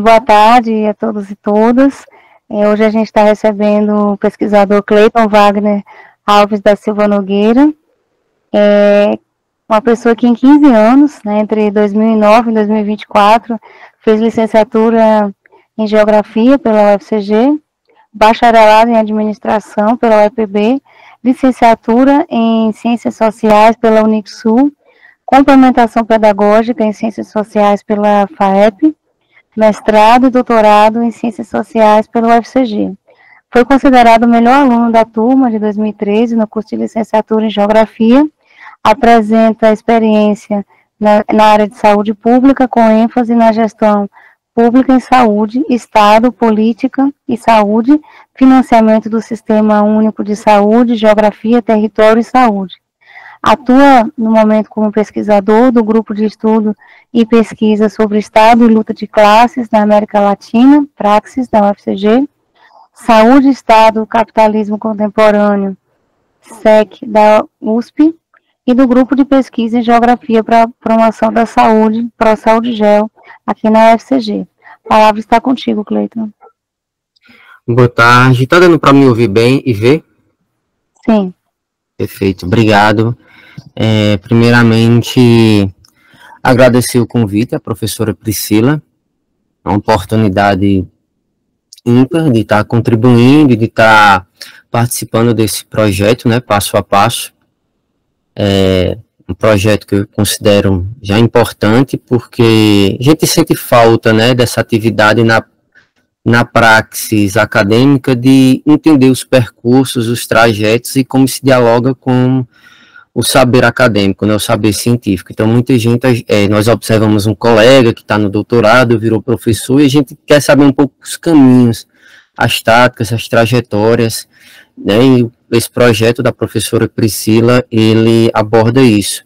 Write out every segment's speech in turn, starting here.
Boa tarde a todos e todas. Hoje a gente está recebendo o pesquisador Cleiton Wagner Alves da Silva Nogueira, uma pessoa que em 15 anos, né, entre 2009 e 2024, fez licenciatura em Geografia pela UFCG, bacharelado em Administração pela UEPB, licenciatura em Ciências Sociais pela Unixul, complementação pedagógica em Ciências Sociais pela FAEP, mestrado e doutorado em Ciências Sociais pela UFCG. Foi considerado o melhor aluno da turma de 2013 no curso de licenciatura em Geografia, apresenta experiência na área de saúde pública, com ênfase na gestão pública em saúde, Estado, política e saúde, financiamento do Sistema Único de Saúde, Geografia, Território e Saúde. Atua, no momento, como pesquisador do Grupo de Estudo e Pesquisa sobre Estado e Luta de Classes na América Latina, Praxis, da UFCG, Saúde, Estado, Capitalismo Contemporâneo, SEC, da USP, e do Grupo de Pesquisa em Geografia para a Promoção da Saúde, ProSaúde Geo, aqui na UFCG. A palavra está contigo, Cleiton. Boa tarde. Está dando para me ouvir bem e ver? Sim. Perfeito, obrigado. Primeiramente, agradecer o convite à professora Priscila, a oportunidade ímpar de estar contribuindo, de estar participando desse projeto, né, passo a passo. Um projeto que eu considero já importante, porque a gente sente falta, né, dessa atividade na praxis acadêmica, de entender os percursos, os trajetos e como se dialoga com o saber acadêmico, né, o saber científico. Então, muita gente, nós observamos um colega que está no doutorado, virou professor, e a gente quer saber um pouco os caminhos, as táticas, as trajetórias, né, e esse projeto da professora Priscila, ele aborda isso.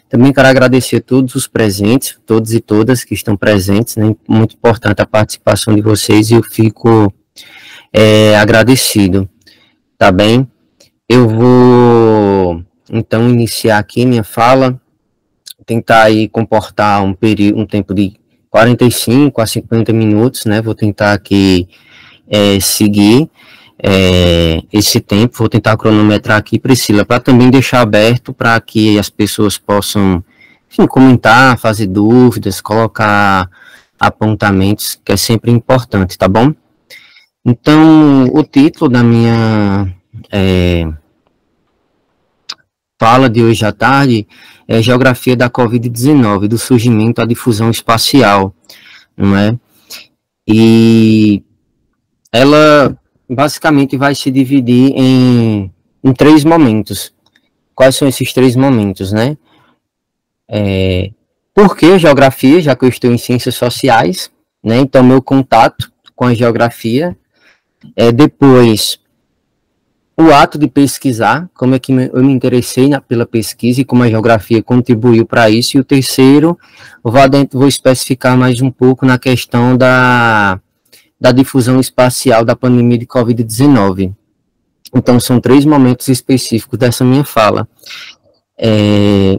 Também quero agradecer a todos os presentes, todos e todas que estão presentes, né, muito importante a participação de vocês, e eu fico agradecido, tá bem? Eu vou, então, iniciar aqui minha fala, tentar aí comportar um tempo de 45 a 50 minutos, né, vou tentar aqui seguir esse tempo, vou tentar cronometrar aqui, Priscila, para também deixar aberto para que as pessoas possam, enfim, comentar, fazer dúvidas, colocar apontamentos, que é sempre importante, tá bom? Então, o título da minha fala de hoje à tarde é Geografia da Covid-19, do surgimento à difusão espacial, não é? E ela basicamente vai se dividir em 3 momentos. Quais são esses 3 momentos, né? Por que geografia, já que eu estou em ciências sociais, né? Então, meu contato com a geografia. Depois, o ato de pesquisar, como é que eu me interessei pela pesquisa e como a geografia contribuiu para isso. E o terceiro, vou especificar mais um pouco na questão da difusão espacial da pandemia de Covid-19. Então, são 3 momentos específicos dessa minha fala. E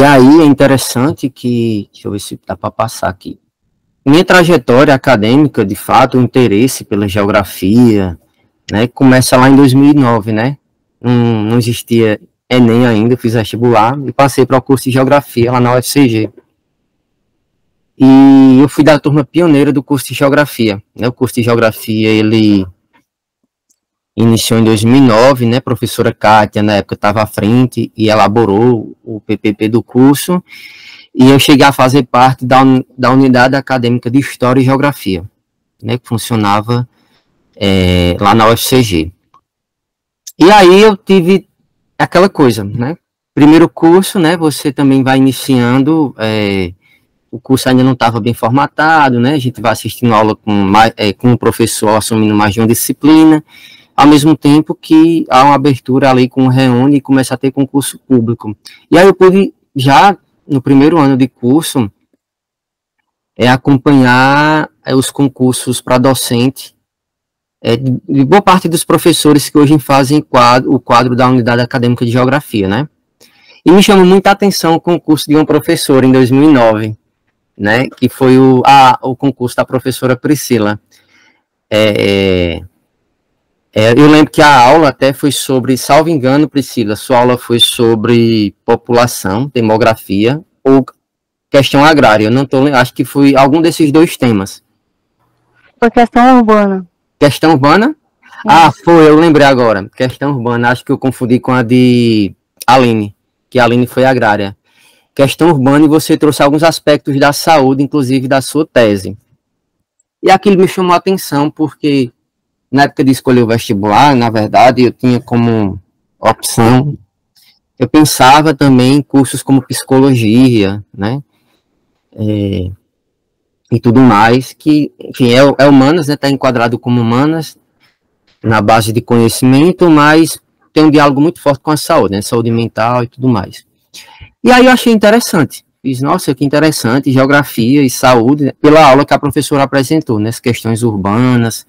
aí é interessante que, deixa eu ver se dá para passar aqui. Minha trajetória acadêmica, de fato, o interesse pela geografia, né, começa lá em 2009, né? Não existia Enem ainda, eu fiz vestibular e passei para o curso de Geografia lá na UFCG. E eu fui da turma pioneira do curso de Geografia, né? O curso de Geografia, ele iniciou em 2009, né? A professora Kátia, na época, estava à frente e elaborou o PPP do curso, e eu cheguei a fazer parte da unidade acadêmica de História e Geografia, né? Que funcionava lá na UFCG. E aí eu tive aquela coisa, né? Primeiro curso, né? Você também vai iniciando... o curso ainda não estava bem formatado, né? A gente vai assistindo aula com o professor assumindo mais de uma disciplina, ao mesmo tempo que há uma abertura ali com o Reúne e começa a ter concurso público. E aí eu pude, já no primeiro ano de curso, acompanhar os concursos para docente de boa parte dos professores que hoje fazem o quadro da Unidade Acadêmica de Geografia, né? E me chamou muita atenção o concurso de uma professora em 2009, né, que foi o concurso da professora Priscila. Eu lembro que a aula até foi sobre, salvo engano, Priscila, sua aula foi sobre população, demografia, ou questão agrária, eu não tô, acho que foi algum desses dois temas. Foi questão urbana. Questão urbana? Foi, eu lembrei agora. Questão urbana, acho que eu confundi com a de Aline, que a Aline foi agrária. Questão urbana, e você trouxe alguns aspectos da saúde, inclusive da sua tese. E aquilo me chamou a atenção, porque na época de escolher o vestibular, na verdade, eu tinha como opção, eu pensava também em cursos como psicologia, né? E tudo mais, que, enfim, é humanas, né? Está enquadrado como humanas, na base de conhecimento, mas tem um diálogo muito forte com a saúde, né? Saúde mental e tudo mais. E aí eu achei interessante. Fiz, nossa, que interessante, geografia e saúde, né? Pela aula que a professora apresentou, né? As questões urbanas,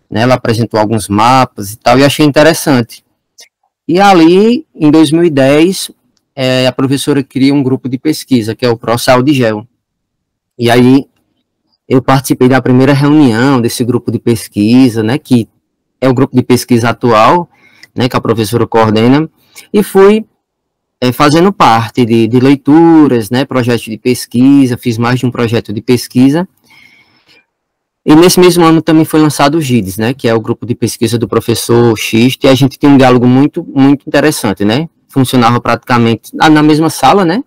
né? Ela apresentou alguns mapas e tal, e achei interessante. E ali, em 2010, a professora cria um grupo de pesquisa, que é o ProSaúde Geo. E aí eu participei da primeira reunião desse grupo de pesquisa, né? Que é o grupo de pesquisa atual, né, que a professora coordena, e fui fazendo parte de leituras, né, projetos de pesquisa, fiz mais de um projeto de pesquisa, e nesse mesmo ano também foi lançado o GIDES, né, que é o grupo de pesquisa do professor Xisto, e a gente tem um diálogo muito, muito interessante, né, funcionava praticamente na mesma sala, né,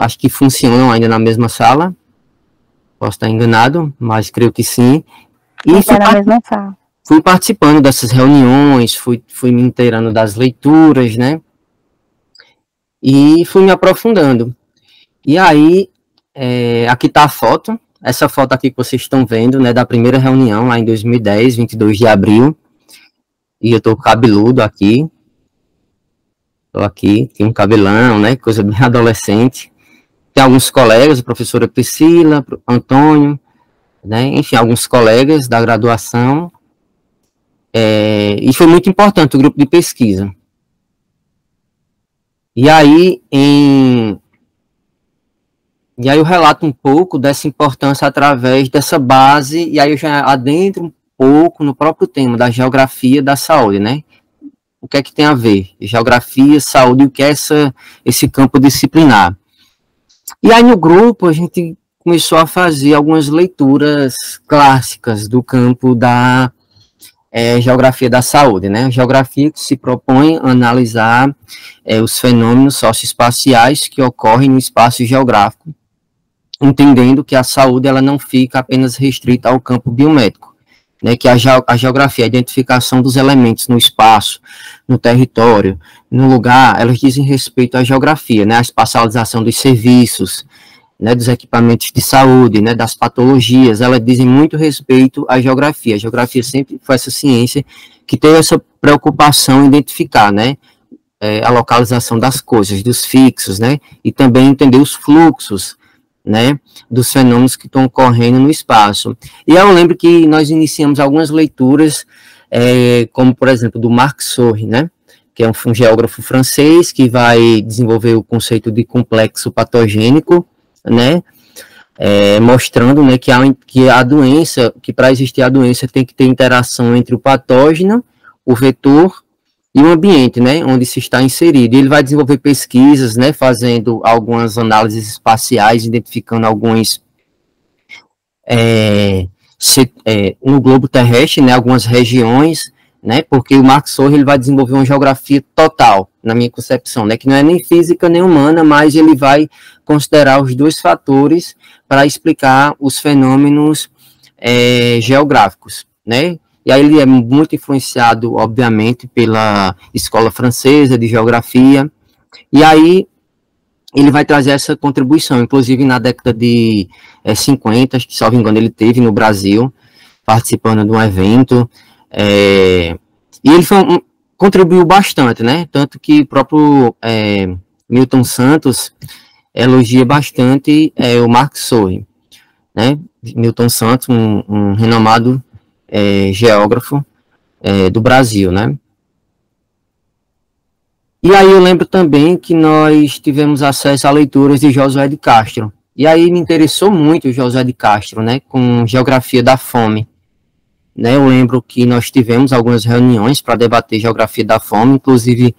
acho que funcionam ainda na mesma sala, posso estar enganado, mas creio que sim, e na mesma sala. Fui participando dessas reuniões, fui me inteirando das leituras, né? E fui me aprofundando. E aí, aqui está a foto. Essa foto aqui que vocês estão vendo, né? Da primeira reunião, lá em 2010, 22 de abril. E eu estou cabeludo aqui. Estou aqui, tenho um cabelão, né? Coisa bem adolescente. Tem alguns colegas, a professora Priscila, Antônio, né? Enfim, alguns colegas da graduação. E foi muito importante o grupo de pesquisa. E aí eu relato um pouco dessa importância através dessa base, e aí eu já adentro um pouco no próprio tema da geografia da saúde, né? O que é que tem a ver? Geografia, saúde, o que é esse campo disciplinar. E aí no grupo a gente começou a fazer algumas leituras clássicas do campo da geografia da saúde, né? Geografia que se propõe a analisar os fenômenos socioespaciais que ocorrem no espaço geográfico, entendendo que a saúde ela não fica apenas restrita ao campo biomédico, né? Que a geografia, a identificação dos elementos no espaço, no território, no lugar, elas dizem respeito à geografia, né? A espacialização dos serviços, né, dos equipamentos de saúde, né, das patologias, elas dizem muito respeito à geografia. A geografia sempre foi essa ciência que tem essa preocupação em identificar, né, a localização das coisas, dos fixos, né, e também entender os fluxos, né, dos fenômenos que estão ocorrendo no espaço. E eu lembro que nós iniciamos algumas leituras, como, por exemplo, do Marc Sorre, né, que é um geógrafo francês que vai desenvolver o conceito de complexo patogênico, né, mostrando, né, que a doença, que para existir a doença tem que ter interação entre o patógeno, o vetor e o ambiente, né, onde se está inserido. Ele vai desenvolver pesquisas, né, fazendo algumas análises espaciais, identificando alguns no globo terrestre, né, algumas regiões, né, porque o Marc Sorre ele vai desenvolver uma geografia total, na minha concepção, né, que não é nem física nem humana, mas ele vai considerar os dois fatores para explicar os fenômenos geográficos, né, e aí ele é muito influenciado, obviamente, pela escola francesa de geografia, e aí ele vai trazer essa contribuição, inclusive na década de 50, acho que, se não me engano, ele teve no Brasil, participando de um evento, e ele contribuiu bastante, né? Tanto que o próprio Milton Santos elogia bastante o Marc Sorre, né? Milton Santos, um renomado geógrafo do Brasil, né? E aí eu lembro também que nós tivemos acesso a leituras de Josué de Castro. E aí me interessou muito o José de Castro, né, com Geografia da Fome. Né, eu lembro que nós tivemos algumas reuniões para debater Geografia da Fome, inclusive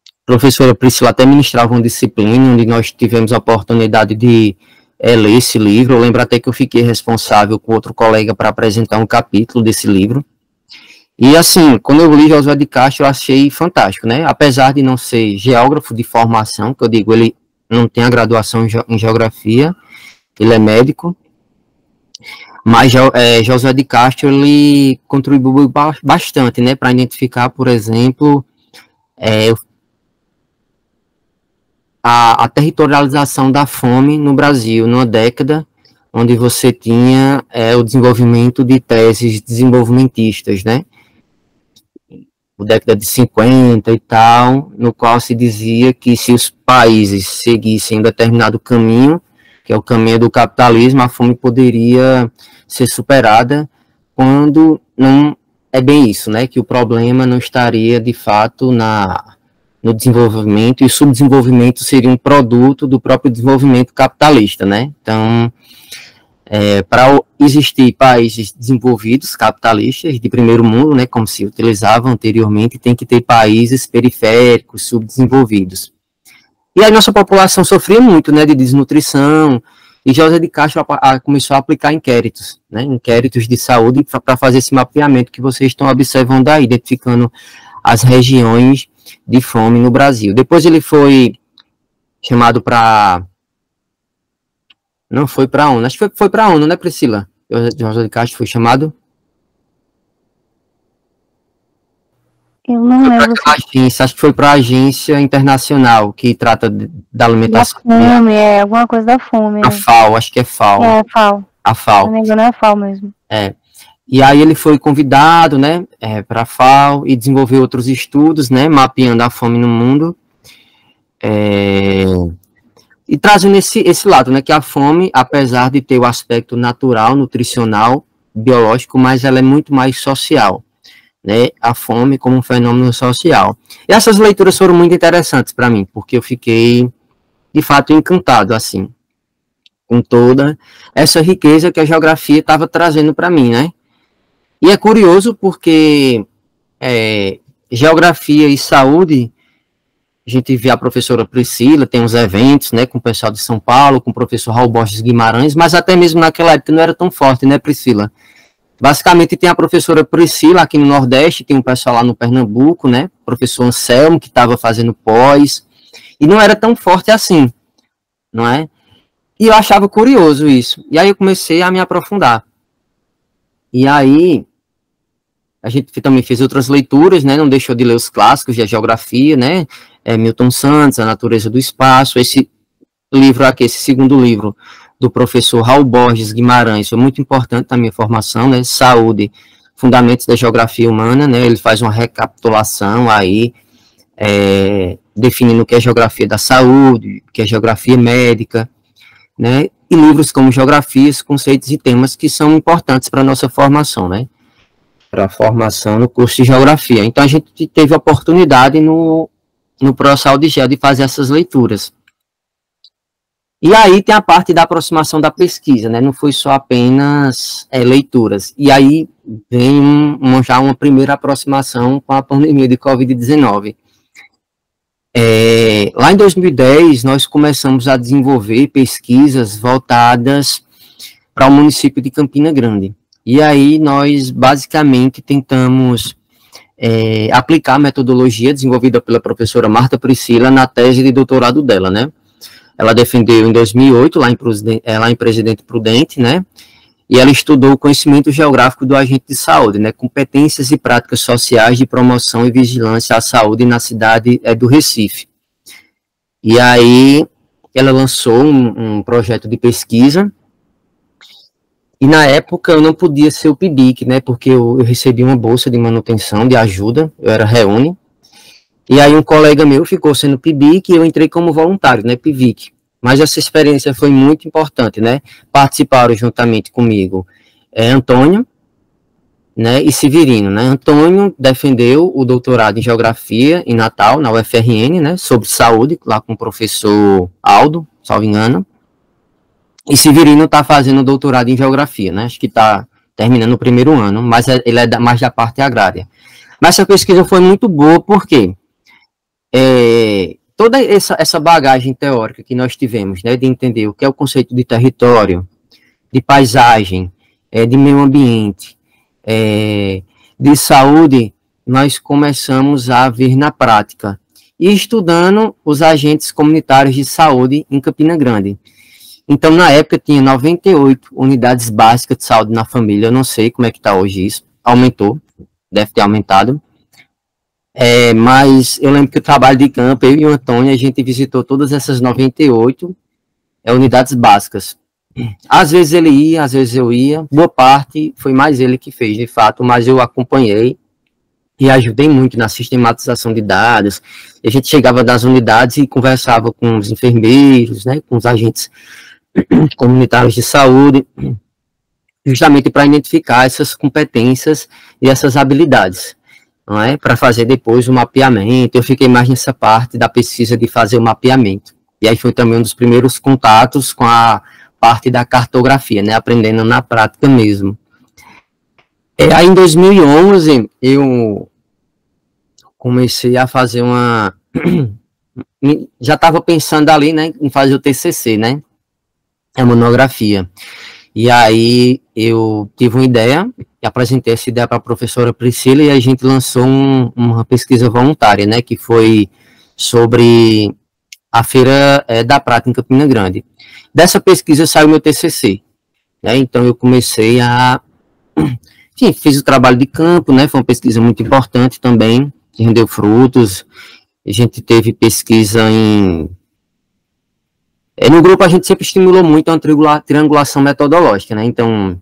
a professora Priscila até ministrava uma disciplina onde nós tivemos a oportunidade de ler esse livro. Eu lembro até que eu fiquei responsável com outro colega para apresentar um capítulo desse livro. E assim, quando eu li José de Castro, eu achei fantástico, né? Apesar de não ser geógrafo de formação, que eu digo, ele não tem a graduação em geografia, ele é médico, mas José de Castro, ele contribuiu bastante, né, para identificar, por exemplo, a territorialização da fome no Brasil, numa década onde você tinha o desenvolvimento de teses desenvolvimentistas, né? A década de 50 e tal, no qual se dizia que se os países seguissem um determinado caminho, que é o caminho do capitalismo, a fome poderia ser superada, quando não é bem isso, né? Que o problema não estaria, de fato, no desenvolvimento, e o subdesenvolvimento seria um produto do próprio desenvolvimento capitalista, né? Então, para existir países desenvolvidos, capitalistas, de primeiro mundo, né, como se utilizava anteriormente, tem que ter países periféricos, subdesenvolvidos. E aí nossa população sofria muito, né, de desnutrição, e José de Castro começou a aplicar inquéritos, né, inquéritos de saúde para fazer esse mapeamento que vocês estão observando aí, identificando as regiões de fome no Brasil. Depois ele foi chamado para... Não foi para a ONU, acho que foi para a ONU, né, Priscila? José de Castro foi chamado? Eu não lembro. Acho que foi para a agência internacional que trata da alimentação. Da fome, alguma coisa da fome. A FAO, acho que é FAO. É, FAO. A FAO. Se não me engano, é a FAO mesmo. E aí ele foi convidado, né, para a FAO e desenvolveu outros estudos, né, mapeando a fome no mundo. E trazendo esse lado, né, que a fome, apesar de ter o aspecto natural, nutricional, biológico, mas ela é muito mais social, né, a fome como um fenômeno social. E essas leituras foram muito interessantes para mim, porque eu fiquei, de fato, encantado, assim, com toda essa riqueza que a geografia estava trazendo para mim, né. E é curioso porque geografia e saúde, a gente vê a professora Priscila, tem uns eventos, né, com o pessoal de São Paulo, com o professor Raul Borges Guimarães, mas até mesmo naquela época não era tão forte, né, Priscila? Basicamente tem a professora Priscila aqui no Nordeste, tem um pessoal lá no Pernambuco, né, o professor Anselmo, que estava fazendo pós, e não era tão forte assim, não é? E eu achava curioso isso, e aí eu comecei a me aprofundar. E aí a gente também fez outras leituras, né, não deixou de ler os clássicos da geografia, né, Milton Santos, A Natureza do Espaço, esse livro aqui, esse segundo livro do professor Raul Borges Guimarães, foi muito importante na minha formação, né, Saúde, Fundamentos da Geografia Humana, né, ele faz uma recapitulação aí, definindo o que é geografia da saúde, o que é geografia médica, né, e livros como Geografias, Conceitos e Temas que são importantes para a nossa formação, né, para a formação no curso de Geografia. Então a gente teve a oportunidade no ProSaúde Geo de fazer essas leituras. E aí tem a parte da aproximação da pesquisa, né? Não foi só apenas leituras. E aí vem já uma primeira aproximação com a pandemia de Covid-19. Lá em 2010, nós começamos a desenvolver pesquisas voltadas para o município de Campina Grande. E aí nós basicamente tentamos aplicar a metodologia desenvolvida pela professora Marta Priscila na tese de doutorado dela, né? Ela defendeu em 2008, lá em Presidente Prudente, né? E ela estudou o conhecimento geográfico do agente de saúde, né? Competências e práticas sociais de promoção e vigilância à saúde na cidade do Recife. E aí ela lançou um projeto de pesquisa. E na época eu não podia ser o PIBIC, né, porque eu recebi uma bolsa de manutenção, de ajuda, eu era reúne. E aí um colega meu ficou sendo PIBIC e eu entrei como voluntário, né, PIBIC. Mas essa experiência foi muito importante, né, participaram juntamente comigo Antônio, né, e Severino, né. Antônio defendeu o doutorado em Geografia em Natal, na UFRN, né, sobre saúde, lá com o professor Aldo, salvo engano. E Severino está fazendo doutorado em geografia, né? Acho que está terminando o primeiro ano, mas ele é mais da parte agrária. Mas essa pesquisa foi muito boa, porque toda essa bagagem teórica que nós tivemos, né, de entender o que é o conceito de território, de paisagem, de meio ambiente, de saúde, nós começamos a ver na prática. E estudando os agentes comunitários de saúde em Campina Grande. Então, na época, tinha 98 unidades básicas de saúde na família. Eu não sei como é que está hoje isso. Aumentou, deve ter aumentado. Mas eu lembro que o trabalho de campo, eu e o Antônio, a gente visitou todas essas 98 unidades básicas. Às vezes ele ia, às vezes eu ia. Boa parte foi mais ele que fez, de fato, mas eu acompanhei e ajudei muito na sistematização de dados. A gente chegava das unidades e conversava com os enfermeiros, né, com os agentes comunitários de saúde, justamente para identificar essas competências e essas habilidades, não é? Para fazer depois o mapeamento. Eu fiquei mais nessa parte da pesquisa de fazer o mapeamento. E aí foi também um dos primeiros contatos com a parte da cartografia, né, aprendendo na prática mesmo. Aí em 2011 eu comecei a fazer já estava pensando ali, né, em fazer o TCC, né, a monografia. E aí eu tive uma ideia, apresentei essa ideia para a professora Priscila e a gente lançou uma pesquisa voluntária, né, que foi sobre a Feira da Prata em Campina Grande. Dessa pesquisa saiu meu TCC, né, então eu comecei enfim, fiz o trabalho de campo, né, foi uma pesquisa muito importante também, que rendeu frutos. A gente teve pesquisa no grupo a gente sempre estimulou muito a triangulação metodológica, né, então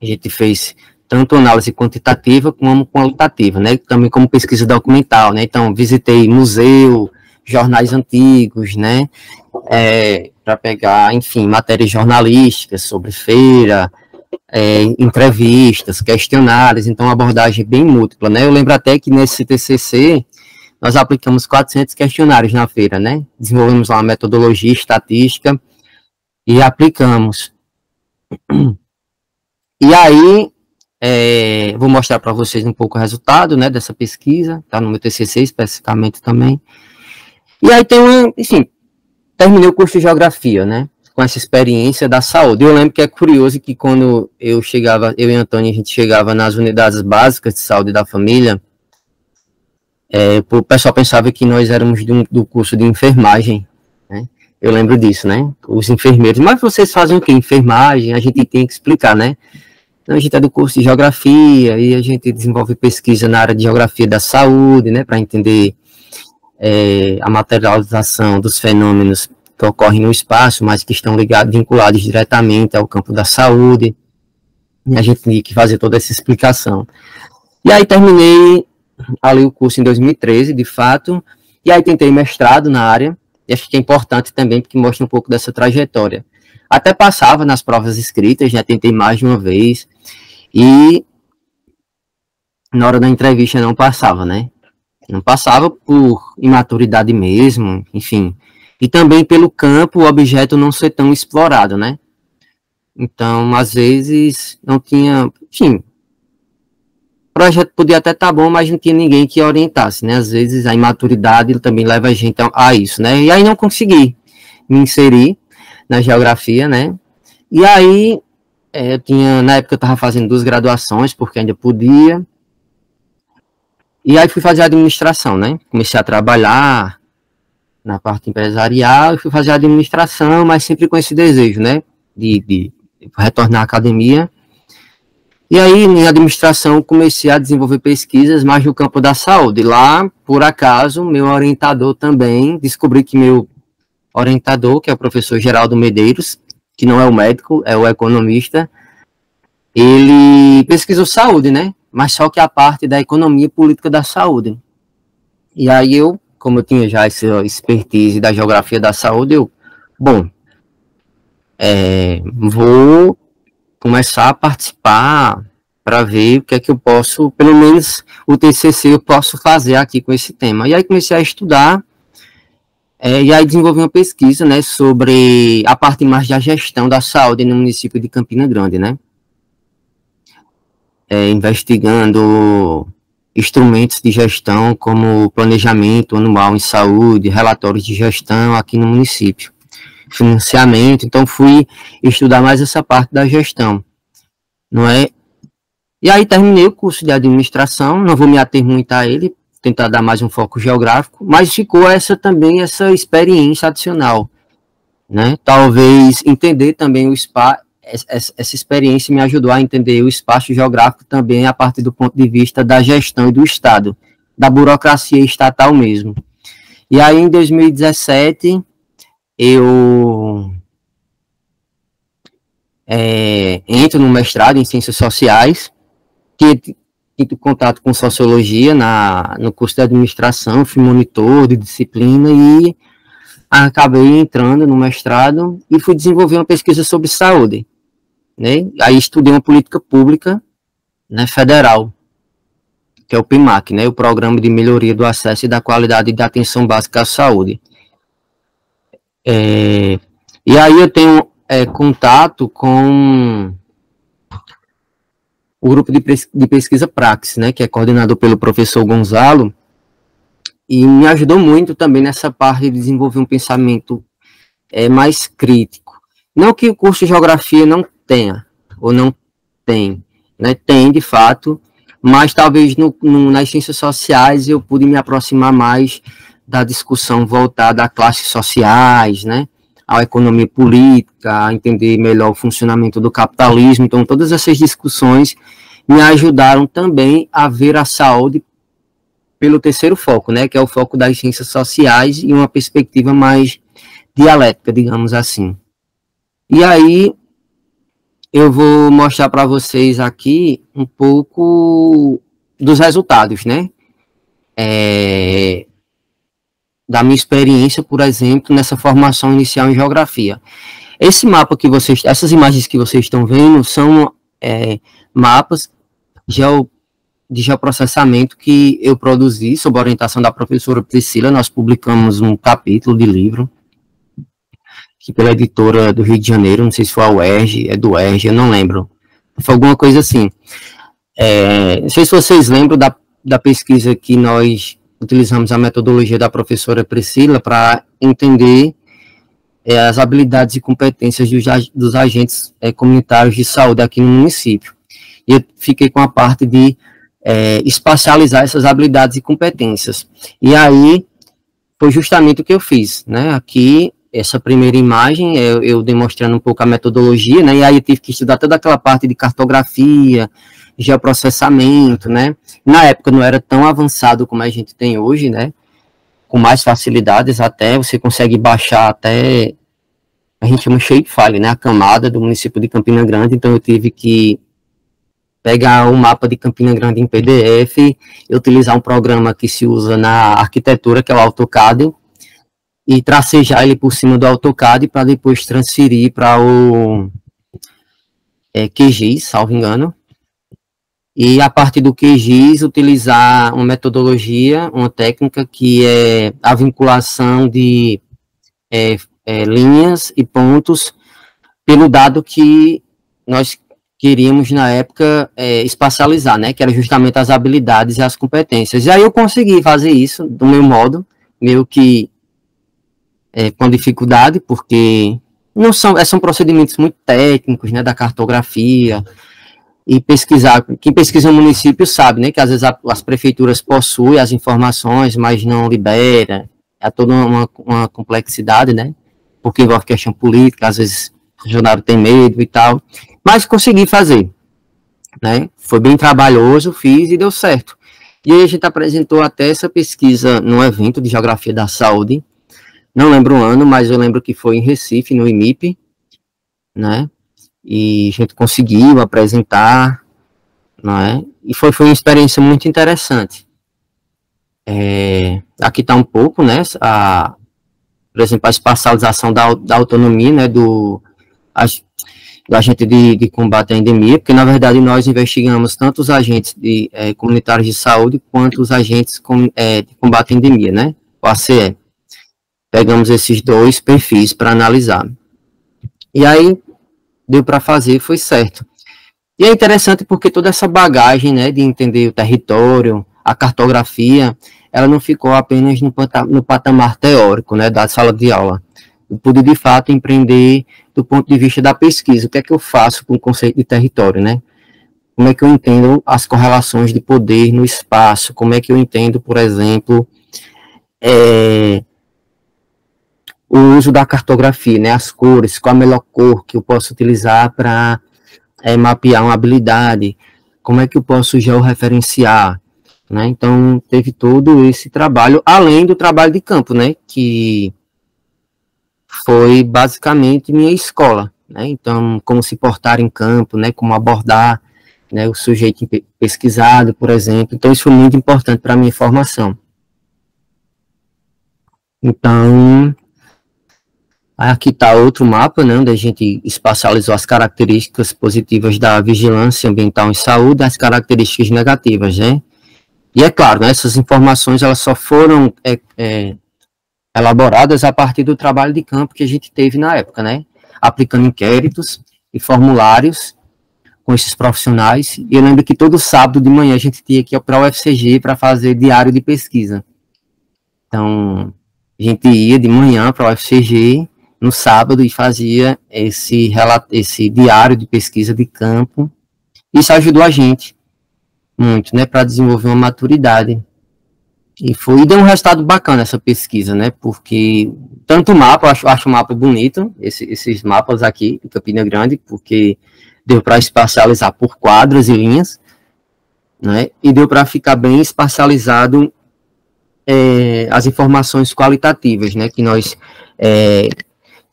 a gente fez tanto análise quantitativa como qualitativa, né, também como pesquisa documental, né, então visitei museu, jornais antigos, né, para pegar, enfim, matérias jornalísticas sobre feira, entrevistas, questionários, então uma abordagem bem múltipla, né? Eu lembro até que nesse TCC nós aplicamos 400 questionários na feira, né? Desenvolvemos lá uma metodologia estatística e aplicamos. E aí, vou mostrar para vocês um pouco o resultado, né, dessa pesquisa, tá no meu TCC especificamente também. E aí enfim, terminei o curso de geografia, né? Com essa experiência da saúde. Eu lembro que é curioso que quando eu e Antônio, a gente chegava nas unidades básicas de saúde da família, o pessoal pensava que nós éramos do curso de enfermagem, né? Eu lembro disso, né? Os enfermeiros, mas vocês fazem o quê? Enfermagem? A gente tem que explicar, né? Então, a gente é do curso de geografia e a gente desenvolve pesquisa na área de geografia da saúde, né? Para entender a materialização dos fenômenos que ocorrem no espaço, mas que estão vinculados diretamente ao campo da saúde. E a gente tinha que fazer toda essa explicação. E aí terminei ali o curso em 2013, de fato, e aí tentei mestrado na área, e acho que é importante também, porque mostra um pouco dessa trajetória. Até passava nas provas escritas, né, tentei mais de uma vez, e na hora da entrevista não passava, né? Não passava por imaturidade mesmo, enfim, e também pelo campo, o objeto não ser tão explorado, né? Então, às vezes, não tinha, enfim, o projeto podia até estar bom, mas não tinha ninguém que orientasse, né? Às vezes, a imaturidade também leva a gente a isso, né? E aí não consegui me inserir na geografia, né? E aí, na época eu estava fazendo 2 graduações, porque ainda podia, e aí fui fazer administração, né? Comecei a trabalhar na parte empresarial, e fui fazer administração, mas sempre com esse desejo, né? De retornar à academia. E aí, em administração, comecei a desenvolver pesquisas mais no campo da saúde. Lá, por acaso, meu orientador também, descobri que meu orientador, que é o professor Geraldo Medeiros, que não é o médico, é o economista, ele pesquisou saúde, né? Mas só que a parte da economia e política da saúde. E aí eu, como eu tinha já essa expertise da geografia da saúde, vou começar a participar para ver o que é que eu posso, pelo menos o TCC eu posso fazer aqui com esse tema. E aí comecei a estudar, E aí desenvolvi uma pesquisa, né, sobre a parte mais da gestão da saúde no município de Campina Grande, né? Investigando instrumentos de gestão como planejamento anual em saúde, relatórios de gestão aqui no município, financiamento. Então fui estudar mais essa parte da gestão, não é? E aí terminei o curso de administração, não vou me ater muito a ele, tentar dar mais um foco geográfico, mas ficou essa experiência adicional, né? Talvez entender também o espaço, essa experiência me ajudou a entender o espaço geográfico também a partir do ponto de vista da gestão e do Estado, da burocracia estatal mesmo. E aí em 2017 eu entro no mestrado em Ciências Sociais, que tive contato com Sociologia no curso de Administração, fui monitor de disciplina e acabei entrando no mestrado e fui desenvolver uma pesquisa sobre saúde, né? Aí estudei uma política pública, né, federal, que é o PMAC, né, o Programa de Melhoria do Acesso e da Qualidade da Atenção Básica à Saúde. E aí eu tenho contato com o grupo de pesquisa Praxis, né, que é coordenado pelo professor Gonzalo, e me ajudou muito também nessa parte de desenvolver um pensamento mais crítico. Não que o curso de Geografia não tenha, ou não tem, né, tem de fato, mas talvez nas ciências sociais eu pude me aproximar mais da discussão voltada a classes sociais, né, à economia política, a entender melhor o funcionamento do capitalismo. Então, todas essas discussões me ajudaram também a ver a saúde pelo terceiro foco, né, que é o foco das ciências sociais e uma perspectiva mais dialética, digamos assim. E aí, eu vou mostrar para vocês aqui um pouco dos resultados, né, da minha experiência, por exemplo, nessa formação inicial em geografia. Esse mapa que essas imagens que vocês estão vendo são mapas de geoprocessamento que eu produzi sob a orientação da professora Priscila. Nós publicamos um capítulo de livro aqui pela editora do Rio de Janeiro, não sei se foi a UERJ, do UERJ, eu não lembro. Foi alguma coisa assim. Não sei se vocês lembram da pesquisa que nós utilizamos a metodologia da professora Priscila para entender as habilidades e competências dos agentes comunitários de saúde aqui no município. E eu fiquei com a parte de espacializar essas habilidades e competências. E aí, foi justamente o que eu fiz, né? Aqui, essa primeira imagem, eu demonstrando um pouco a metodologia, né? E aí eu tive que estudar toda aquela parte de cartografia, geoprocessamento, né? Na época não era tão avançado como a gente tem hoje, né? Com mais facilidades até, você consegue baixar até, a gente chama shapefile, né? A camada do município de Campina Grande. Então eu tive que pegar o mapa de Campina Grande em PDF e utilizar um programa que se usa na arquitetura, que é o AutoCAD, e tracejar ele por cima do AutoCAD para depois transferir para o QGIS, salvo engano. E a partir do QGIS utilizar uma metodologia, uma técnica que é a vinculação de linhas e pontos pelo dado que nós queríamos na época espacializar, né, que era justamente as habilidades e as competências. E aí eu consegui fazer isso do meu modo, meio que com dificuldade, porque não são procedimentos muito técnicos, né, da cartografia. E quem pesquisa no município sabe, né, que às vezes as prefeituras possuem as informações, mas não libera, é toda uma complexidade, né, porque envolve questão política, às vezes o funcionário tem medo e tal, mas consegui fazer, né, foi bem trabalhoso, fiz e deu certo. E aí a gente apresentou até essa pesquisa num evento de Geografia da Saúde, não lembro o ano, mas eu lembro que foi em Recife, no IMIP, né, e a gente conseguiu apresentar, não é? E foi uma experiência muito interessante. Aqui está um pouco, né, por exemplo, a espacialização da autonomia, né, do agente de combate à endemia, porque na verdade nós investigamos tanto os agentes comunitários de saúde quanto os agentes de combate à endemia, né, o ACE. pegamos esses dois perfis para analisar. E aí, deu para fazer, foi certo. E é interessante porque toda essa bagagem, né, de entender o território, a cartografia, ela não ficou apenas no patamar teórico, né, da sala de aula. Eu pude, de fato, empreender do ponto de vista da pesquisa. O que é que eu faço com o conceito de território, né? Como é que eu entendo as correlações de poder no espaço? Como é que eu entendo, por exemplo, o uso da cartografia, né? As cores, qual a melhor cor que eu posso utilizar para mapear uma habilidade? Como é que eu posso georreferenciar? Né? Então, teve todo esse trabalho, além do trabalho de campo, né? Que foi basicamente minha escola, né? Então, como se portar em campo, né? Como abordar, né, o sujeito pesquisado, por exemplo. Então, isso foi muito importante para a minha formação. Então, aqui está outro mapa, né, onde a gente espacializou as características positivas da vigilância ambiental em saúde, as características negativas, né? E é claro, né, essas informações elas só foram elaboradas a partir do trabalho de campo que a gente teve na época, né? Aplicando inquéritos e formulários com esses profissionais. E eu lembro que todo sábado de manhã a gente tinha que ir para o UFCG para fazer diário de pesquisa. Então, a gente ia de manhã para o UFCG no sábado e fazia esse diário de pesquisa de campo. Isso ajudou a gente muito, né, para desenvolver uma maturidade. E deu um resultado bacana essa pesquisa, né, porque tanto o mapa, eu acho o mapa bonito, esses mapas aqui de Campina Grande, porque deu para espacializar por quadras e linhas, né, e deu para ficar bem espacializado as informações qualitativas, né, que nós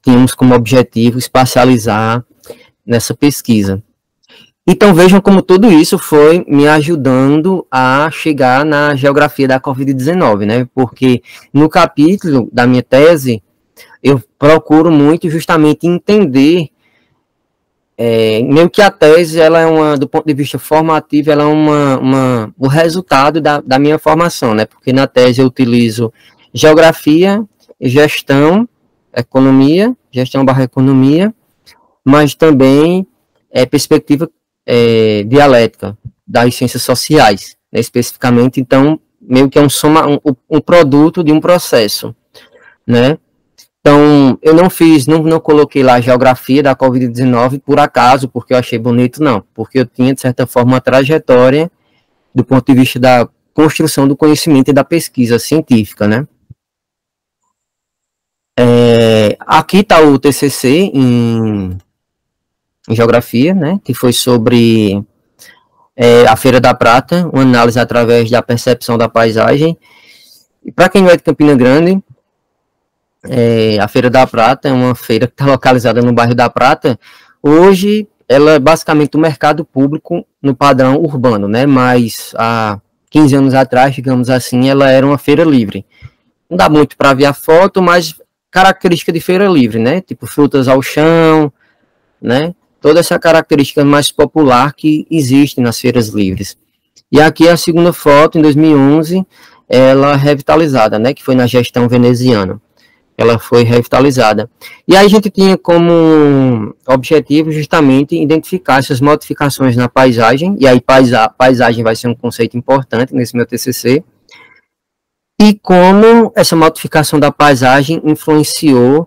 tínhamos como objetivo espacializar nessa pesquisa. Então vejam como tudo isso foi me ajudando a chegar na geografia da Covid-19, né, porque no capítulo da minha tese eu procuro muito justamente entender meio que a tese, ela é do ponto de vista formativo, ela é o resultado da minha formação, né? Porque na tese eu utilizo geografia, gestão barra economia, mas também perspectiva dialética das ciências sociais, né? Especificamente, então, meio que é um produto de um processo, né? Então, eu não coloquei lá a geografia da Covid-19 por acaso, porque eu achei bonito, não. Porque eu tinha, de certa forma, uma trajetória do ponto de vista da construção do conhecimento e da pesquisa científica, né? Aqui está o TCC em geografia, né? Que foi sobre a Feira da Prata, uma análise através da percepção da paisagem. E para quem não é de Campina Grande, a Feira da Prata é uma feira que está localizada no bairro da Prata. Hoje, ela é basicamente um mercado público no padrão urbano, né? Mas há 15 anos atrás, digamos assim, ela era uma feira livre. Não dá muito para ver a foto, mas característica de feira livre, né? Tipo frutas ao chão, né? Toda essa característica mais popular que existe nas feiras livres. E aqui a segunda foto, em 2011, ela revitalizada, né? Que foi na gestão veneziana. Ela foi revitalizada. E aí a gente tinha como objetivo justamente identificar essas modificações na paisagem, e aí paisagem vai ser um conceito importante nesse meu TCC, e como essa modificação da paisagem influenciou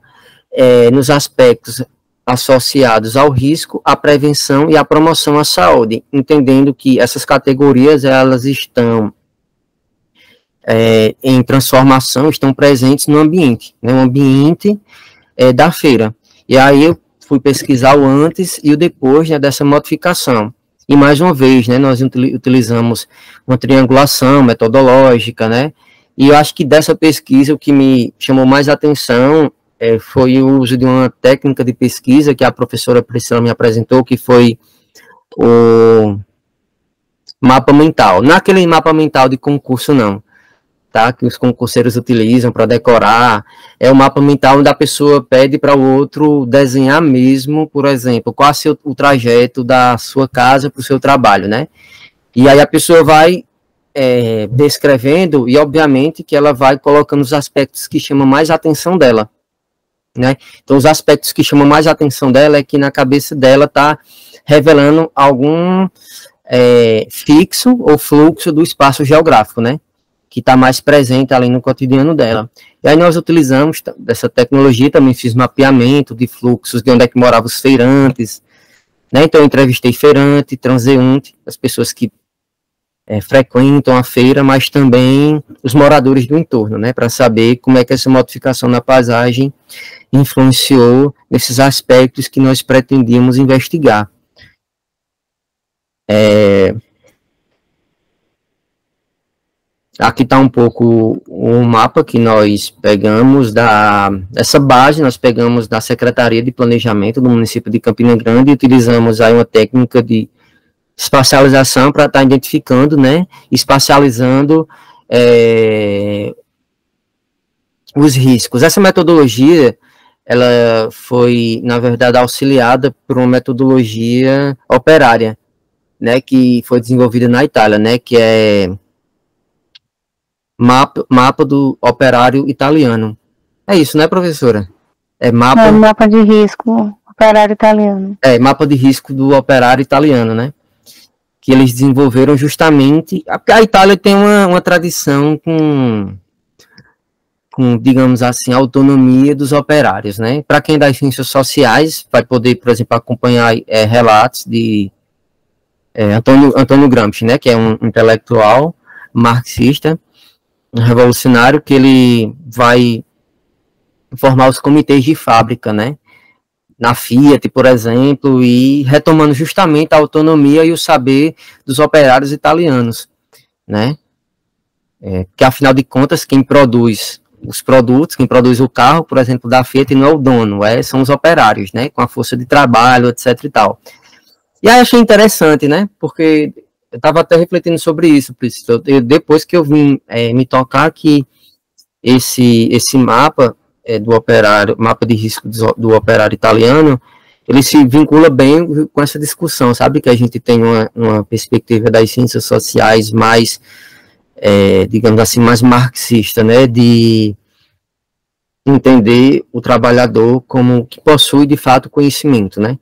nos aspectos associados ao risco, à prevenção e à promoção à saúde, entendendo que essas categorias elas estão em transformação, estão presentes no ambiente, né, o ambiente da feira. E aí eu fui pesquisar o antes e o depois, né, dessa modificação. E mais uma vez, né, nós utilizamos uma triangulação metodológica, né, e eu acho que dessa pesquisa o que me chamou mais atenção foi o uso de uma técnica de pesquisa que a professora Priscila me apresentou, que foi o mapa mental. Não aquele mapa mental de concurso, não. Tá, que os concurseiros utilizam para decorar, é o mapa mental onde a pessoa pede para o outro desenhar mesmo, por exemplo, qual é o trajeto da sua casa para o seu trabalho, né? E aí a pessoa vai descrevendo, e obviamente que ela vai colocando os aspectos que chamam mais a atenção dela, né? Então, os aspectos que chamam mais a atenção dela é que na cabeça dela está revelando algum fixo ou fluxo do espaço geográfico, né? Que está mais presente ali no cotidiano dela. E aí nós utilizamos dessa tecnologia, também fiz mapeamento de fluxos de onde é que moravam os feirantes, né? Então eu entrevistei feirante, transeunte, as pessoas que frequentam a feira, mas também os moradores do entorno, né? Para saber como é que essa modificação na paisagem influenciou nesses aspectos que nós pretendíamos investigar. Aqui está um pouco o mapa que nós pegamos essa base, nós pegamos da Secretaria de Planejamento do município de Campina Grande e utilizamos aí uma técnica de espacialização para estar identificando, né, espacializando os riscos. Essa metodologia, ela foi, na verdade, auxiliada por uma metodologia operária, né, que foi desenvolvida na Itália, né, que é mapa do operário italiano. É isso, né, professora? Mapa de risco operário italiano. Mapa de risco do operário italiano, né? Que eles desenvolveram justamente... A Itália tem uma tradição com, digamos assim, a autonomia dos operários, né? Para quem é das ciências sociais, vai poder, por exemplo, acompanhar relatos de Antônio Gramsci, né? Que é um intelectual marxista, revolucionário, que ele vai formar os comitês de fábrica, né? Na Fiat, por exemplo, e retomando justamente a autonomia e o saber dos operários italianos, né? Que afinal de contas, quem produz os produtos, quem produz o carro, por exemplo, da Fiat, não é o dono, são os operários, né? Com a força de trabalho, etc e tal. E aí achei interessante, né? Porque eu estava até refletindo sobre isso, depois que eu vim me tocar que esse mapa do operário, mapa de risco do operário italiano, ele se vincula bem com essa discussão, sabe? Que a gente tem uma perspectiva das ciências sociais mais, digamos assim, mais marxista, né? De entender o trabalhador como que possui, de fato, conhecimento, né?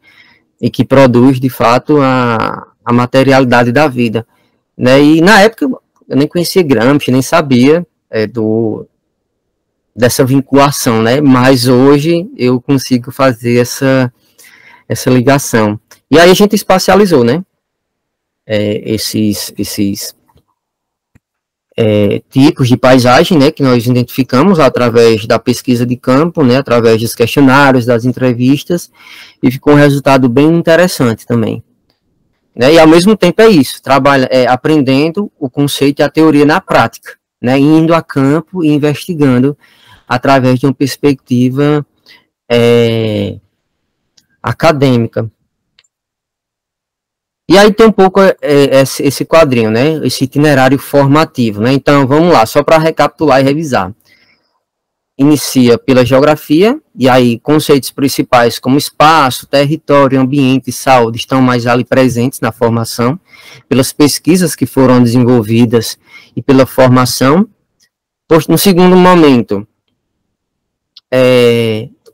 E que produz, de fato, a materialidade da vida, né? E na época eu nem conhecia Gramsci, nem sabia dessa vinculação, né? Mas hoje eu consigo fazer essa ligação. E aí a gente espacializou, né? Esses tipos de paisagem, né? Que nós identificamos através da pesquisa de campo, né? Através dos questionários, das entrevistas, e ficou um resultado bem interessante também. Né? E ao mesmo tempo é isso, aprendendo o conceito e a teoria na prática, né? Indo a campo e investigando através de uma perspectiva acadêmica. E aí tem um pouco esse quadrinho, né? Esse itinerário formativo, né? Então, vamos lá, só para recapitular e revisar. Inicia pela geografia, e aí conceitos principais como espaço, território, ambiente e saúde estão mais ali presentes na formação, pelas pesquisas que foram desenvolvidas e pela formação. No segundo momento,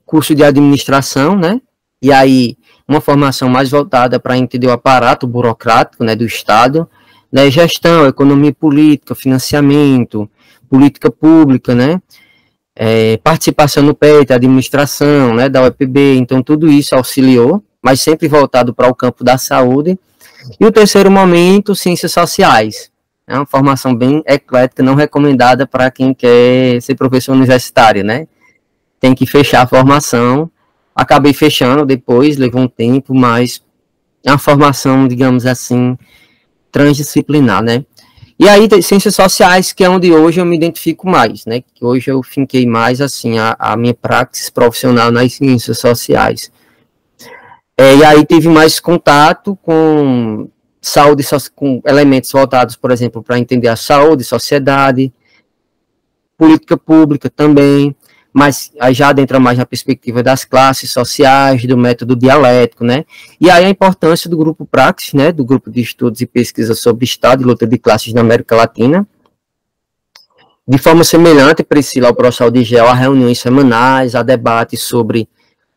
curso de administração, né? E aí uma formação mais voltada para entender o aparato burocrático, né, do Estado, né, gestão, economia política, financiamento, política pública, né? Participação no PET, administração, né, da UEPB, então tudo isso auxiliou, mas sempre voltado para o campo da saúde. E o terceiro momento, ciências sociais, é uma formação bem eclética, não recomendada para quem quer ser professor universitário, né? Tem que fechar a formação, acabei fechando depois, levou um tempo, mas é uma formação, digamos assim, transdisciplinar, né? E aí, ciências sociais, que é onde hoje eu me identifico mais, né? Que hoje eu finquei mais, assim, a minha praxis profissional nas ciências sociais. E aí tive mais contato com saúde, com elementos voltados, por exemplo, para entender a saúde, sociedade, política pública também, mas aí já adentra mais na perspectiva das classes sociais, do método dialético, né? E aí a importância do grupo Praxis, né? Do grupo de estudos e pesquisa sobre Estado e luta de classes na América Latina. De forma semelhante, Priscila, ao Prossal de Gel, há reuniões semanais, há debates sobre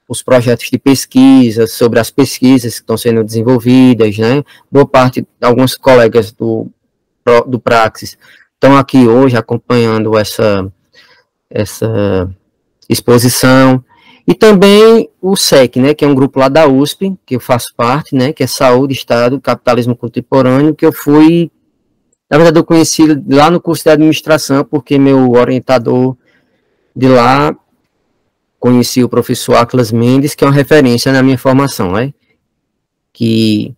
os projetos de pesquisa, sobre as pesquisas que estão sendo desenvolvidas, né? Boa parte, alguns colegas do Praxis estão aqui hoje acompanhando essa exposição. E também o SEC, né, que é um grupo lá da USP, que eu faço parte, né, que é Saúde, Estado, Capitalismo Contemporâneo, que eu fui, na verdade eu conheci lá no curso de administração, porque meu orientador de lá, conheci o professor Atlas Mendes, que é uma referência na minha formação, né, que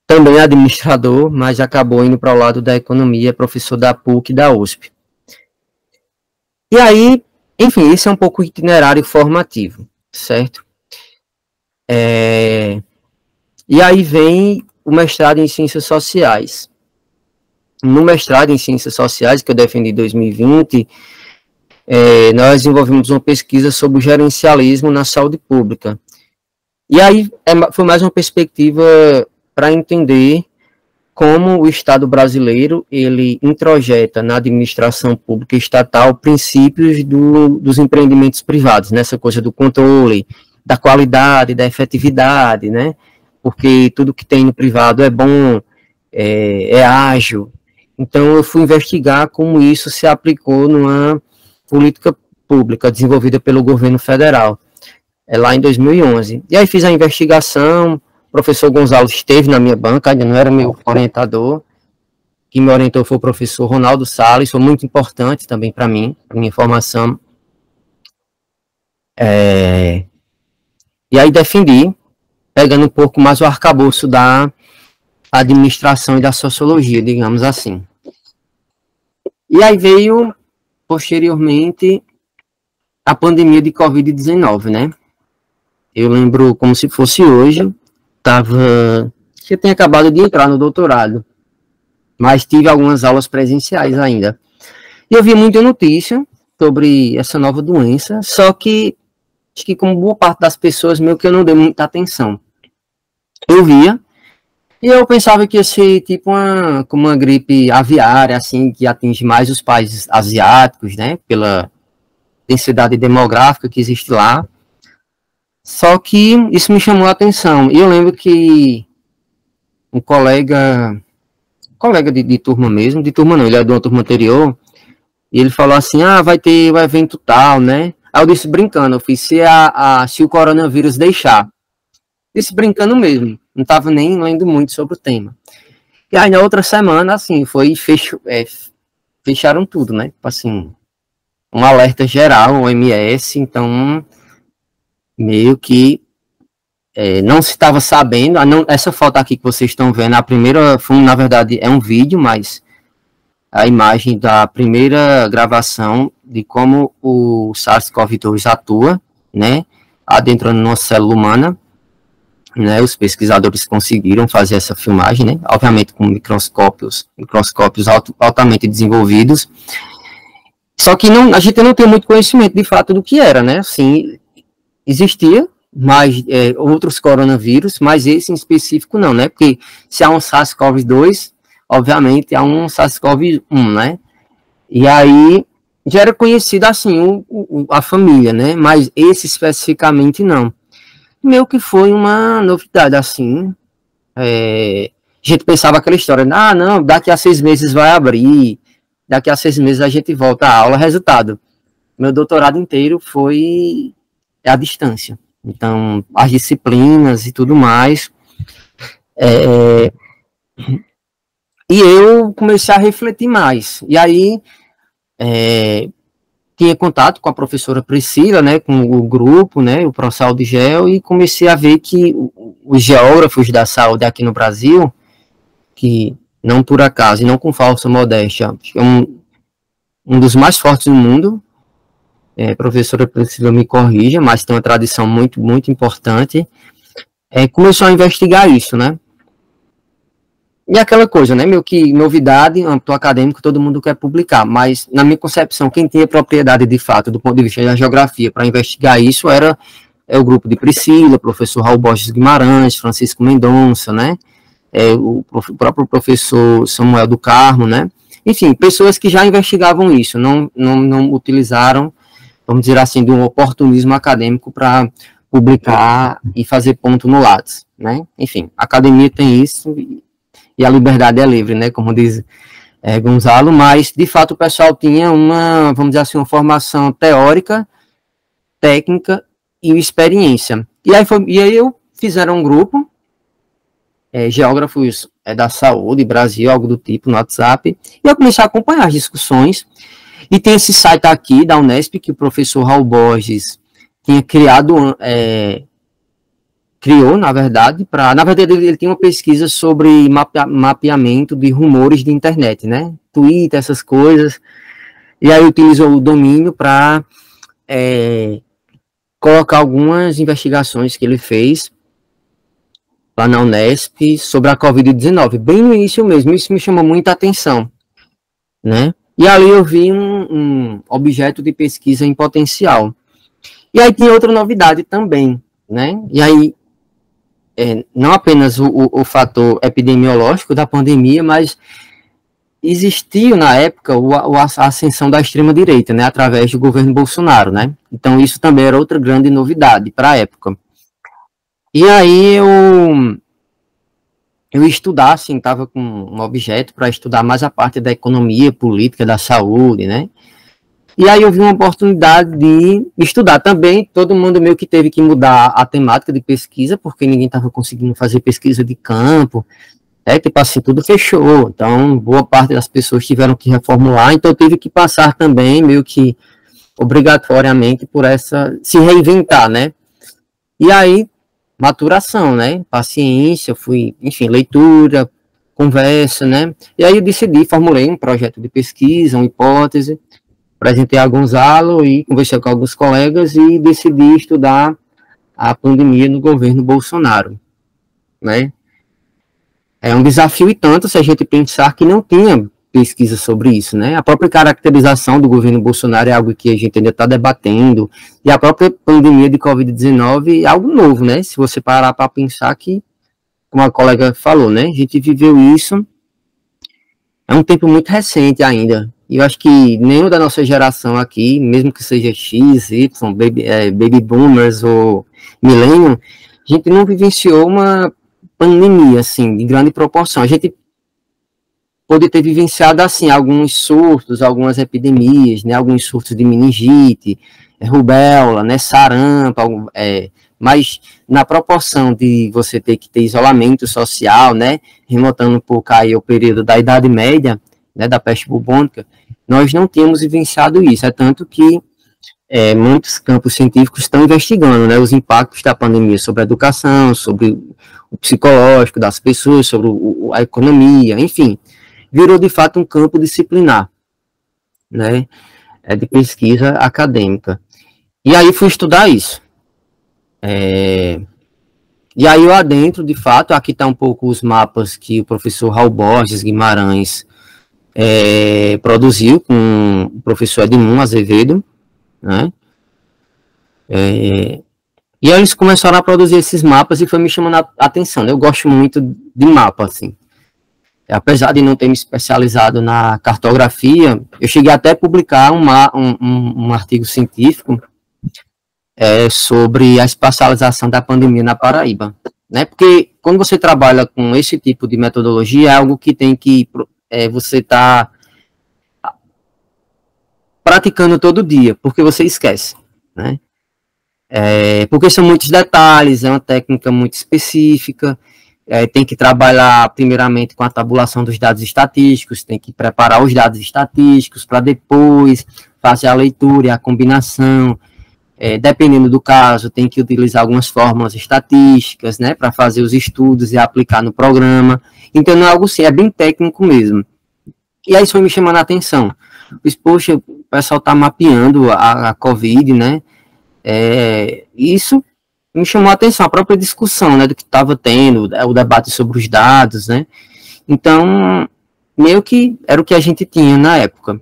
também é administrador, mas acabou indo para o lado da economia, professor da PUC e da USP. E aí, enfim, esse é um pouco o itinerário formativo, certo? E aí vem o mestrado em Ciências Sociais. No mestrado em Ciências Sociais, que eu defendi em 2020, nós desenvolvemos uma pesquisa sobre o gerencialismo na saúde pública. E aí foi mais uma perspectiva para entender como o Estado brasileiro ele introjeta na administração pública estatal princípios dos empreendimentos privados, nessa coisa do controle, da qualidade, da efetividade, né? Porque tudo que tem no privado é bom, é ágil. Então eu fui investigar como isso se aplicou numa política pública desenvolvida pelo governo federal, lá em 2011. E aí fiz a investigação. O professor Gonzalo esteve na minha banca, ainda não era meu orientador. Quem me orientou foi o professor Ronaldo Salles, foi muito importante também para mim, para minha formação. E aí defendi, pegando um pouco mais o arcabouço da administração e da sociologia, digamos assim. E aí veio, posteriormente, a pandemia de Covid-19, né? Eu lembro como se fosse hoje, eu tinha acabado de entrar no doutorado, mas tive algumas aulas presenciais ainda. E eu vi muita notícia sobre essa nova doença, só que acho que como boa parte das pessoas, meio que eu não dei muita atenção. Eu via, e eu pensava que ia ser tipo como uma gripe aviária, assim, que atinge mais os países asiáticos, né, pela densidade demográfica que existe lá. Só que isso me chamou a atenção. E eu lembro que um colega de turma mesmo, de turma não, ele é de uma turma anterior, e ele falou assim, vai ter um evento tal, né? Aí eu disse brincando, eu fiz, se o coronavírus deixar. Disse brincando mesmo, não estava nem lendo muito sobre o tema. E aí na outra semana, assim, fecharam tudo, né? Assim, um alerta geral, o OMS, então meio que não se estava sabendo, essa foto aqui que vocês estão vendo, a primeira, na verdade, é um vídeo, mas a imagem da primeira gravação de como o SARS-CoV-2 atua, né, adentrando numa célula humana, né, os pesquisadores conseguiram fazer essa filmagem, né, obviamente com microscópios altamente desenvolvidos, só que a gente não tem muito conhecimento de fato do que era, né, assim, existia mais outros coronavírus, mas esse em específico não, né? Porque se há um SARS-CoV-2, obviamente há um SARS-CoV-1, né? E aí já era conhecido assim a família, né? Mas esse especificamente não. Meio que foi uma novidade assim. A gente pensava aquela história, não, daqui a 6 meses vai abrir, daqui a 6 meses a gente volta à aula. Resultado, meu doutorado inteiro foi à distância. Então, as disciplinas e tudo mais. E eu comecei a refletir mais. E aí, tinha contato com a professora Priscila, né, com o grupo, né, o Prossal de Gel, e comecei a ver que os geógrafos da saúde aqui no Brasil, que não por acaso e não com falsa modéstia, é um dos mais fortes do mundo, professora Priscila me corrija, mas tem uma tradição muito, muito importante, começou a investigar isso, né? E aquela coisa, né, meio que novidade, âmbito acadêmico, todo mundo quer publicar, mas na minha concepção, quem tinha propriedade de fato, do ponto de vista da geografia, para investigar isso, é o grupo de Priscila, professor Raul Borges Guimarães, Francisco Mendonça, né, o próprio professor Samuel do Carmo, né, enfim, pessoas que já investigavam isso, não utilizaram, vamos dizer assim, de um oportunismo acadêmico para publicar e fazer ponto no Lattes, né, enfim, a academia tem isso, e a liberdade é livre, né, como diz Gonzalo, mas, de fato, o pessoal tinha uma, vamos dizer assim, uma formação teórica, técnica e experiência. E aí eu fizeram um grupo, geógrafos da saúde, Brasil, algo do tipo, no WhatsApp, e eu comecei a acompanhar as discussões, e tem esse site aqui da Unesp, que o professor Raul Borges tinha criou, na verdade, ele tinha uma pesquisa sobre mapeamento de rumores de internet, né, Twitter, essas coisas, e aí utilizou o domínio para colocar algumas investigações que ele fez lá na Unesp sobre a Covid-19, bem no início mesmo, isso me chamou muita atenção, né, e ali eu vi um objeto de pesquisa em potencial. E aí tinha outra novidade também, né, e aí não apenas o fator epidemiológico da pandemia, mas existiu na época a ascensão da extrema-direita, né, através do governo Bolsonaro, né, então isso também era outra grande novidade para a época. E aí eu estudar, assim, estava com um objeto para estudar mais a parte da economia, política, da saúde, né, e aí eu vi uma oportunidade de estudar também, todo mundo meio que teve que mudar a temática de pesquisa, porque ninguém estava conseguindo fazer pesquisa de campo, tipo assim, tudo fechou, então boa parte das pessoas tiveram que reformular, então eu tive que passar também, meio que obrigatoriamente, por se reinventar, né, e aí, maturação, né, paciência, enfim, leitura, conversa, né, e aí eu decidi, formulei um projeto de pesquisa, uma hipótese, apresentei a Gonzalo e conversei com alguns colegas e decidi estudar a pandemia no governo Bolsonaro, né? É um desafio e tanto se a gente pensar que não tinha pesquisa sobre isso, né? A própria caracterização do governo Bolsonaro é algo que a gente ainda está debatendo, e a própria pandemia de Covid-19 é algo novo, né? Se você parar para pensar que, como a colega falou, né? A gente viveu isso, é um tempo muito recente ainda. E eu acho que nenhum da nossa geração aqui, mesmo que seja X, Y, baby boomers ou millennium, a gente não vivenciou uma pandemia, assim, de grande proporção. A gente pode ter vivenciado, assim, alguns surtos, algumas epidemias, né, alguns surtos de meningite, rubéola, né, sarampo, mas na proporção de você ter que ter isolamento social, né, remontando um pouco aí o período da Idade Média, né, da peste bubônica, nós não tínhamos vivenciado isso, é tanto que muitos campos científicos estão investigando, né, os impactos da pandemia sobre a educação, sobre o psicológico das pessoas, sobre a economia, enfim, virou de fato um campo disciplinar, né, de pesquisa acadêmica. E aí fui estudar isso. E aí eu adentro, de fato, aqui está um pouco os mapas que o professor Raul Borges Guimarães produziu com o professor Edmundo Azevedo, né? E aí eles começaram a produzir esses mapas e foi me chamando a atenção, né? Eu gosto muito de mapa, assim. Apesar de não ter me especializado na cartografia, eu cheguei até a publicar um artigo científico sobre a espacialização da pandemia na Paraíba, né? Porque quando você trabalha com esse tipo de metodologia, é algo que tem que você está praticando todo dia, porque você esquece, né? Porque são muitos detalhes, é uma técnica muito específica, tem que trabalhar primeiramente com a tabulação dos dados estatísticos, tem que preparar os dados estatísticos para depois fazer a leitura e a combinação, dependendo do caso, tem que utilizar algumas fórmulas estatísticas, né, para fazer os estudos e aplicar no programa. Então, não é algo assim, é bem técnico mesmo. E aí isso foi me chamando a atenção. Poxa, o pessoal está mapeando a Covid, né? Isso me chamou a atenção, a própria discussão, né, do que estava tendo, o debate sobre os dados, né? Então, meio que era o que a gente tinha na época.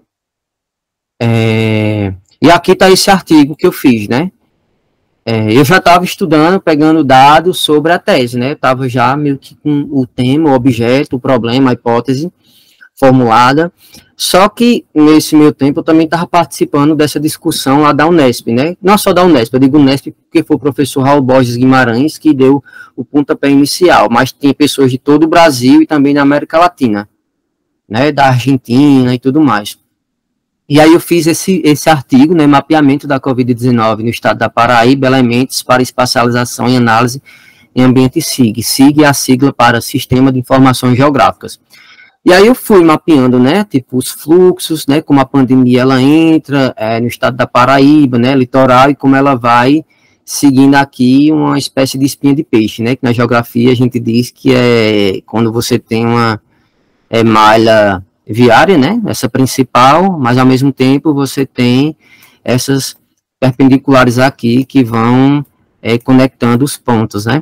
E aqui está esse artigo que eu fiz, né? Eu já estava estudando, pegando dados sobre a tese, né? Eu estava já meio que com o tema, o objeto, o problema, a hipótese formulada. Só que, nesse meio tempo, eu também estava participando dessa discussão lá da Unesp, né? Não só da Unesp, eu digo Unesp porque foi o professor Raul Borges Guimarães que deu o pontapé inicial, mas tem pessoas de todo o Brasil e também da América Latina, né? Da Argentina e tudo mais. E aí eu fiz esse artigo, né? Mapeamento da Covid-19 no estado da Paraíba, elementos para espacialização e análise em ambiente SIG. SIG é a sigla para Sistema de Informações Geográficas. E aí eu fui mapeando, né, tipo, os fluxos, né, como a pandemia ela entra no estado da Paraíba, né, litoral, e como ela vai seguindo aqui uma espécie de espinha de peixe, né, que na geografia a gente diz que é quando você tem uma malha viária, né, essa principal, mas ao mesmo tempo você tem essas perpendiculares aqui que vão conectando os pontos, né.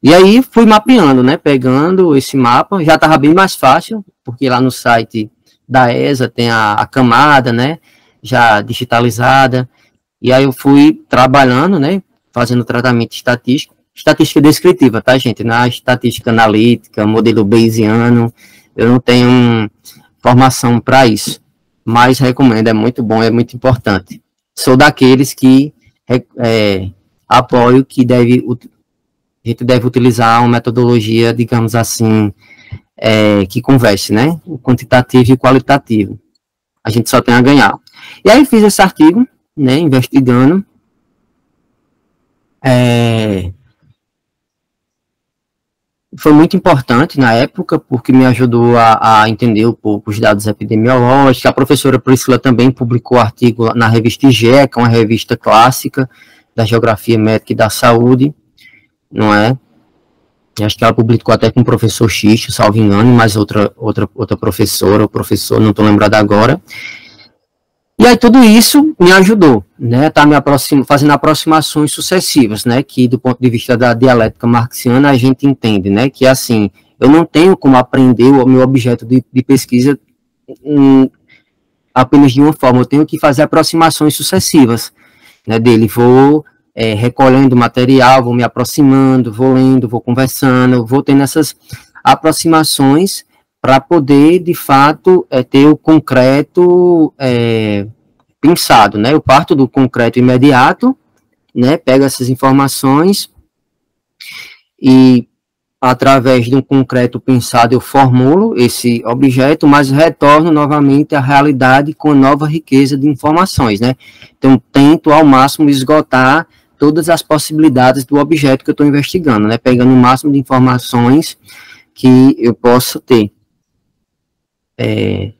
E aí fui mapeando, né, pegando esse mapa, já estava bem mais fácil, porque lá no site da ESA tem a camada, né, já digitalizada, e aí eu fui trabalhando, né, fazendo tratamento estatística descritiva, tá, gente? Na estatística analítica, modelo Bayesiano, eu não tenho formação para isso, mas recomendo, é muito bom, é muito importante. Sou daqueles que apoio que a gente deve utilizar uma metodologia, digamos assim, que converse, né? O quantitativo e o qualitativo. A gente só tem a ganhar. E aí fiz esse artigo, né? Investigando. Foi muito importante na época, porque me ajudou a entender um pouco os dados epidemiológicos. A professora Priscila também publicou artigo na revista IGE, que é uma revista clássica da Geografia Médica e da Saúde, não é? Acho que ela publicou até com o professor Xixo, salvo engano, mais outra professora ou professor, não estou lembrado agora. E aí tudo isso me ajudou, né, tá fazendo aproximações sucessivas, né, que do ponto de vista da dialética marxiana a gente entende, né, que assim, eu não tenho como aprender o meu objeto de pesquisa apenas de uma forma, eu tenho que fazer aproximações sucessivas, né, dele, vou recolhendo material, vou me aproximando, vou lendo, vou conversando, vou tendo essas aproximações para poder, de fato, ter o concreto pensado, né? Eu parto do concreto imediato, né? Pego essas informações e, através de um concreto pensado, eu formulo esse objeto, mas retorno novamente à realidade com nova riqueza de informações, né? Então, tento ao máximo esgotar todas as possibilidades do objeto que eu estou investigando, né? Pegando o máximo de informações que eu posso ter.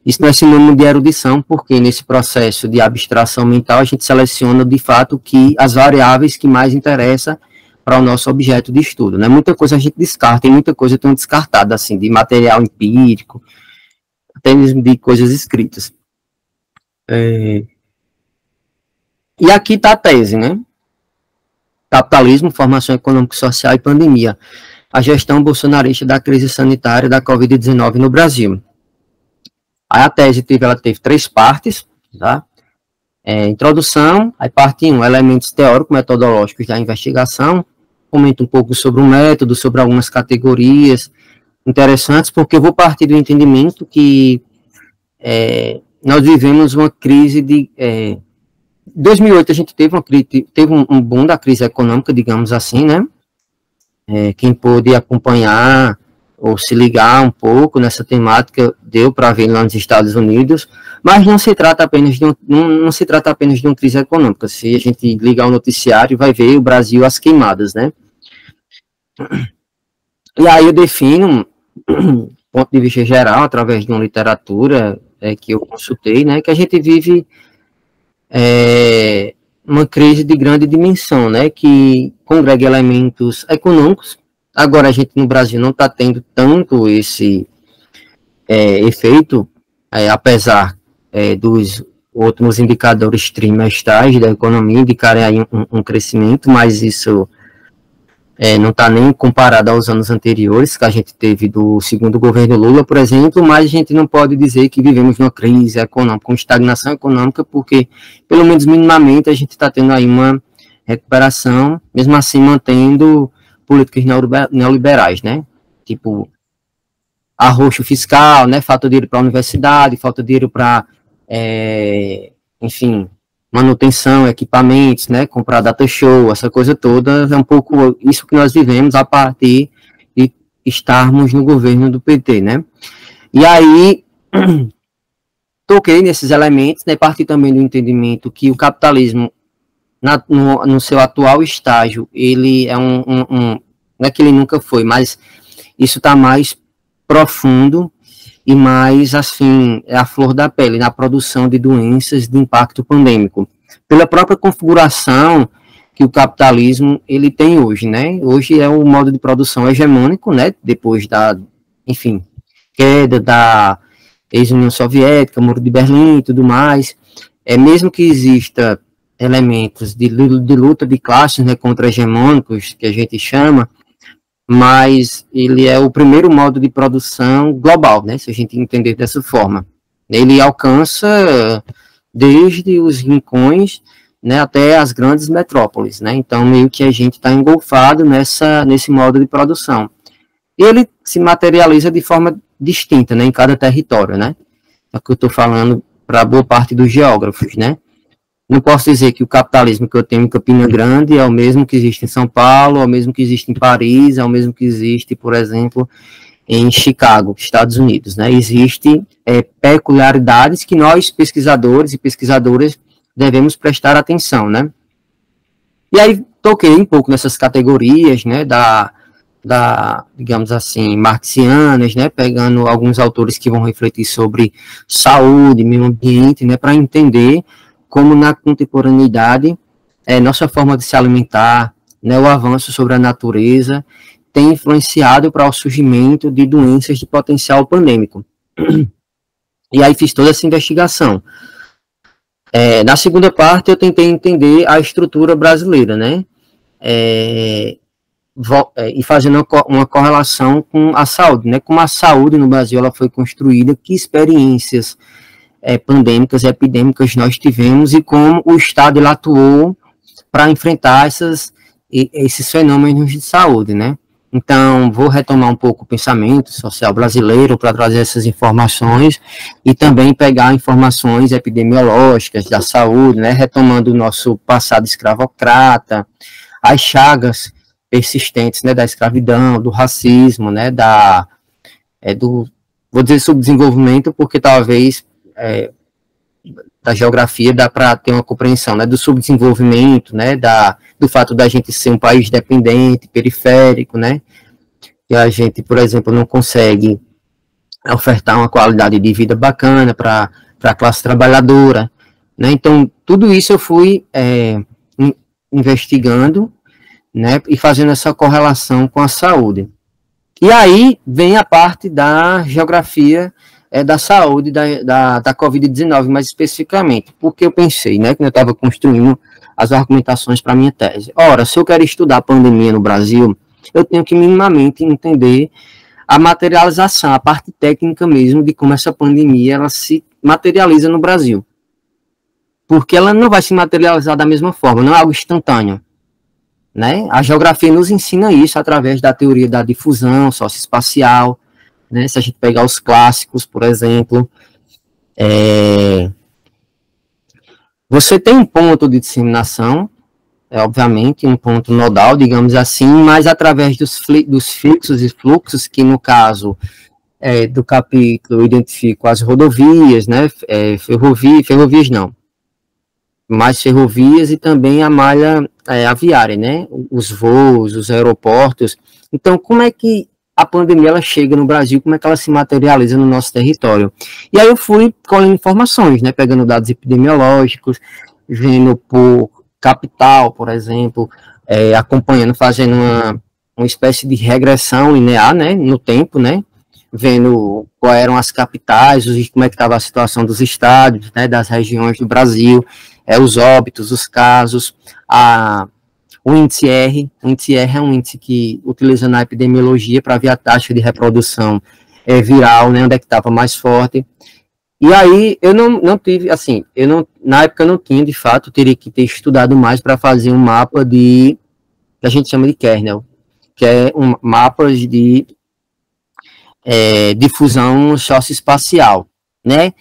Isso não é sinônimo de erudição, porque nesse processo de abstração mental a gente seleciona de fato as variáveis que mais interessam para o nosso objeto de estudo, né? Muita coisa a gente descarta, e muita coisa tem descartada, assim, de material empírico, até mesmo de coisas escritas. E aqui está a tese, né? Capitalismo, formação econômica e social e pandemia. A gestão bolsonarista da crise sanitária da Covid-19 no Brasil. A tese ela teve 3 partes, tá? Introdução, aí parte 1, elementos teórico-metodológicos da investigação, comento um pouco sobre o método, sobre algumas categorias interessantes, porque eu vou partir do entendimento que nós vivemos uma crise de... Em 2008 a gente teve um boom da crise econômica, digamos assim, né? Quem pôde acompanhar ou se ligar um pouco nessa temática, deu para ver lá nos Estados Unidos, mas não se trata apenas de uma crise econômica. Se a gente ligar o noticiário, vai ver o Brasil às queimadas, né? E aí eu defino, do ponto de vista geral, através de uma literatura que eu consultei, né, que a gente vive uma crise de grande dimensão, né, que congrega elementos econômicos. Agora a gente no Brasil não está tendo tanto esse efeito, apesar dos outros indicadores trimestrais da economia indicarem aí um crescimento, mas isso não está nem comparado aos anos anteriores que a gente teve do segundo governo Lula, por exemplo, mas a gente não pode dizer que vivemos numa crise econômica, com estagnação econômica, porque, pelo menos minimamente, a gente está tendo aí uma recuperação, mesmo assim mantendo políticas neoliberais, né? Tipo, arroxo fiscal, né? Falta de dinheiro para a universidade, falta de dinheiro para, enfim, manutenção, equipamentos, né, comprar data show, essa coisa toda, é um pouco isso que nós vivemos a partir de estarmos no governo do PT, né. E aí, toquei nesses elementos, né, parti também do entendimento que o capitalismo, no seu atual estágio, ele é não é que ele nunca foi, mas isso está mais profundo e mais, assim, é a flor da pele, na produção de doenças de impacto pandêmico. Pela própria configuração que o capitalismo ele tem hoje, né? Hoje é o modo de produção hegemônico, né? Depois da, enfim, queda da ex-União Soviética, Muro de Berlim e tudo mais. Mesmo que exista elementos de luta de classes, né, contra-hegemônicos, que a gente chama, mas ele é o primeiro modo de produção global, né, se a gente entender dessa forma. Ele alcança desde os rincões, né, até as grandes metrópoles, né, então meio que a gente está engolfado nesse modo de produção. E ele se materializa de forma distinta, né, em cada território, né, é o que eu estou falando para boa parte dos geógrafos, né. Não posso dizer que o capitalismo que eu tenho em Campina Grande é o mesmo que existe em São Paulo, é o mesmo que existe em Paris, é o mesmo que existe, por exemplo, em Chicago, Estados Unidos, né? Existem peculiaridades que nós, pesquisadores e pesquisadoras, devemos prestar atenção, né? E aí, toquei um pouco nessas categorias, né, digamos assim, marxianas, né, pegando alguns autores que vão refletir sobre saúde, meio ambiente, né, para entender como na contemporaneidade, nossa forma de se alimentar, né, o avanço sobre a natureza, tem influenciado para o surgimento de doenças de potencial pandêmico. E aí fiz toda essa investigação. Na segunda parte, eu tentei entender a estrutura brasileira, né, e fazendo uma correlação com a saúde, né, como a saúde no Brasil ela foi construída, que experiências pandêmicas e epidêmicas nós tivemos e como o Estado ele atuou para enfrentar esses fenômenos de saúde, né? Então, vou retomar um pouco o pensamento social brasileiro para trazer essas informações e também pegar informações epidemiológicas da saúde, né? Retomando o nosso passado escravocrata, as chagas persistentes, né? Da escravidão, do racismo, né? Vou dizer subdesenvolvimento, porque talvez da geografia dá para ter uma compreensão, né, do subdesenvolvimento, né, do fato da gente ser um país dependente, periférico, né, que a gente, por exemplo, não consegue ofertar uma qualidade de vida bacana para a classe trabalhadora, né, então tudo isso eu fui investigando, né, e fazendo essa correlação com a saúde. E aí vem a parte da geografia da saúde da Covid-19, mais especificamente, porque eu pensei, né, que eu estava construindo as argumentações para a minha tese. Ora, se eu quero estudar a pandemia no Brasil, eu tenho que minimamente entender a materialização, a parte técnica mesmo de como essa pandemia ela se materializa no Brasil. Porque ela não vai se materializar da mesma forma, não é algo instantâneo, né? A geografia nos ensina isso através da teoria da difusão socioespacial, né, se a gente pegar os clássicos, por exemplo, você tem um ponto de disseminação, obviamente, um ponto nodal, digamos assim, mas através dos fixos e fluxos, que no caso do capítulo eu identifico as rodovias, né, ferrovias não, mais ferrovias e também a malha aviária, né, os voos, os aeroportos. Então, como é que a pandemia ela chega no Brasil, como é que ela se materializa no nosso território? E aí eu fui colhendo informações, né, pegando dados epidemiológicos, vendo por capital, por exemplo, acompanhando, fazendo uma espécie de regressão linear, né, no tempo, né, vendo quais eram as capitais, como é que estava a situação dos estados, né, das regiões do Brasil, os óbitos, os casos, o índice R. O índice R é um índice que utiliza na epidemiologia para ver a taxa de reprodução viral, né, onde é que estava mais forte. E aí eu não tive, assim, na época eu não tinha, de fato, eu teria que ter estudado mais para fazer um mapa que a gente chama de kernel, que é mapas de difusão socioespacial, né?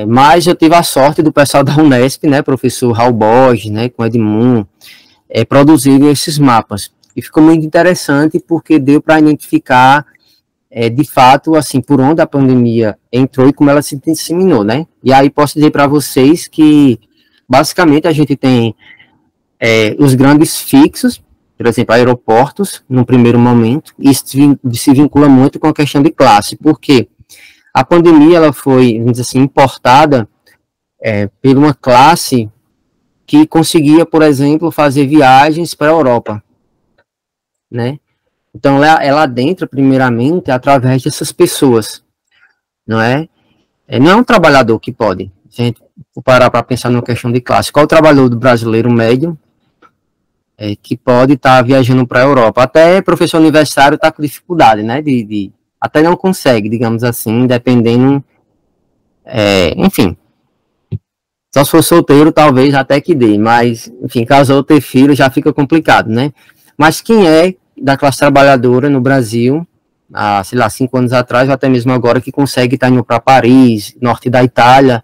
Mas eu tive a sorte do pessoal da Unesp, né, professor Raul Borges, né, com Edmundo, produzirem esses mapas. E ficou muito interessante porque deu para identificar, de fato, assim, por onde a pandemia entrou e como ela se disseminou, né? E aí posso dizer para vocês que, basicamente, a gente tem os grandes fixos, por exemplo, aeroportos, no primeiro momento, e isso se vincula muito com a questão de classe, porque a pandemia ela foi, vamos dizer assim, importada por uma classe que conseguia, por exemplo, fazer viagens para a Europa, né? Então, ela adentra, primeiramente, através dessas pessoas, não é? Não é um trabalhador que pode. Se a gente for parar para pensar numa questão de classe, qual é o trabalhador do brasileiro médio que pode estar viajando para a Europa? Até professor universitário está com dificuldade, né? Até não consegue, digamos assim, dependendo... enfim. Só se for solteiro, talvez até que dê, mas, enfim, casou, ter filho, já fica complicado, né? Mas quem é da classe trabalhadora no Brasil, há, sei lá, 5 anos atrás, ou até mesmo agora, que consegue estar indo para Paris, norte da Itália,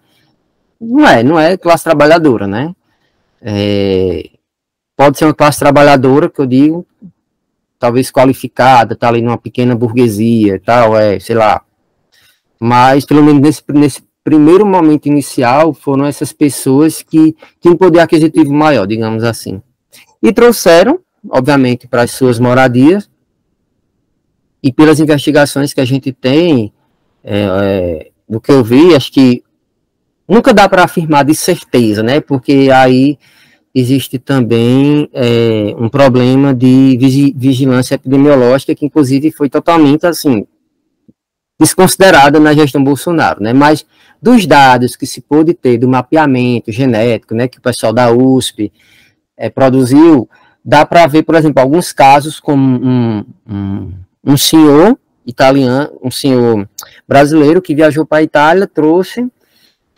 não é classe trabalhadora, né? Pode ser uma classe trabalhadora, que eu digo, talvez qualificada, tá ali numa pequena burguesia, tal, sei lá. Mas, pelo menos nesse primeiro momento inicial, foram essas pessoas que tinham um poder aquisitivo maior, digamos assim. E trouxeram, obviamente, para as suas moradias, e pelas investigações que a gente tem, do que eu vi, acho que nunca dá para afirmar de certeza, né? Porque aí existe também um problema de vigilância epidemiológica, que inclusive foi totalmente, assim, desconsiderada na gestão Bolsonaro, né? Mas dos dados que se pôde ter do mapeamento genético, né, que o pessoal da USP produziu, dá para ver, por exemplo, alguns casos como um senhor italiano, um senhor brasileiro que viajou para a Itália, trouxe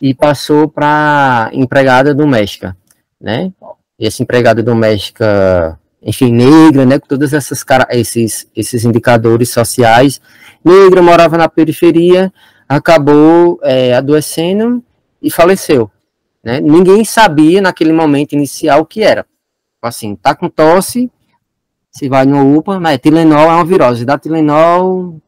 e passou para empregada doméstica, né? E essa empregada doméstica, enfim, negra, né, com todos esses indicadores sociais, negra, morava na periferia, acabou adoecendo e faleceu, né? Ninguém sabia naquele momento inicial o que era. Assim, tá com tosse, se vai no UPA, mas Tilenol é uma virose, dá Tilenol,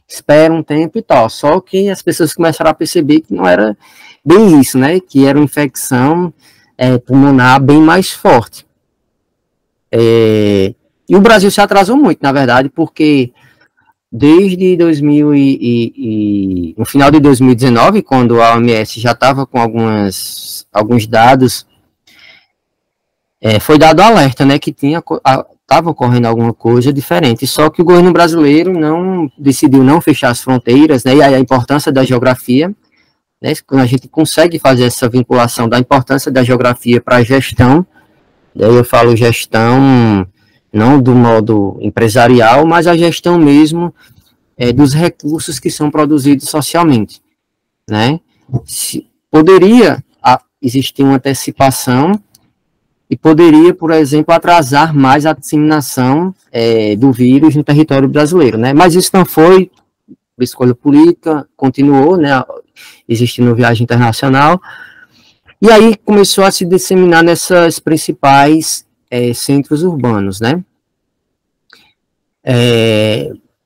espera um tempo e tal. Só que as pessoas começaram a perceber que não era bem isso, né? Que era uma infecção pulmonar bem mais forte. E o Brasil se atrasou muito, na verdade, porque desde no final de 2019, quando a OMS já estava com alguns dados, foi dado alerta, né, que estava ocorrendo alguma coisa diferente, só que o governo brasileiro decidiu não fechar as fronteiras, né, e aí a importância da geografia, né, quando a gente consegue fazer essa vinculação da importância da geografia para a gestão, daí eu falo gestão não do modo empresarial, mas a gestão mesmo dos recursos que são produzidos socialmente, né? Poderia existir uma antecipação e poderia, por exemplo, atrasar mais a disseminação do vírus no território brasileiro, né? Mas isso não foi por escolha política, continuou, né? Existindo viagem internacional, e aí começou a se disseminar nessas principais centros urbanos, né?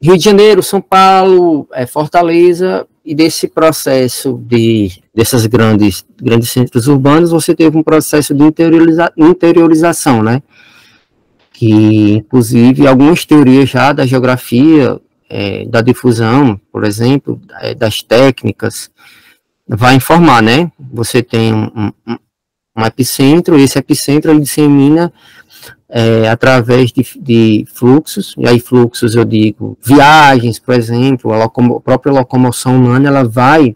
Rio de Janeiro, São Paulo, Fortaleza, e desse processo desses grandes centros urbanos, você teve um processo de interiorização, né? Que, inclusive, algumas teorias já da geografia, da difusão, por exemplo, das técnicas, vai informar, né? Você tem um epicentro, e esse epicentro ele dissemina através de fluxos, e aí fluxos eu digo viagens, por exemplo, a própria locomoção humana, ela vai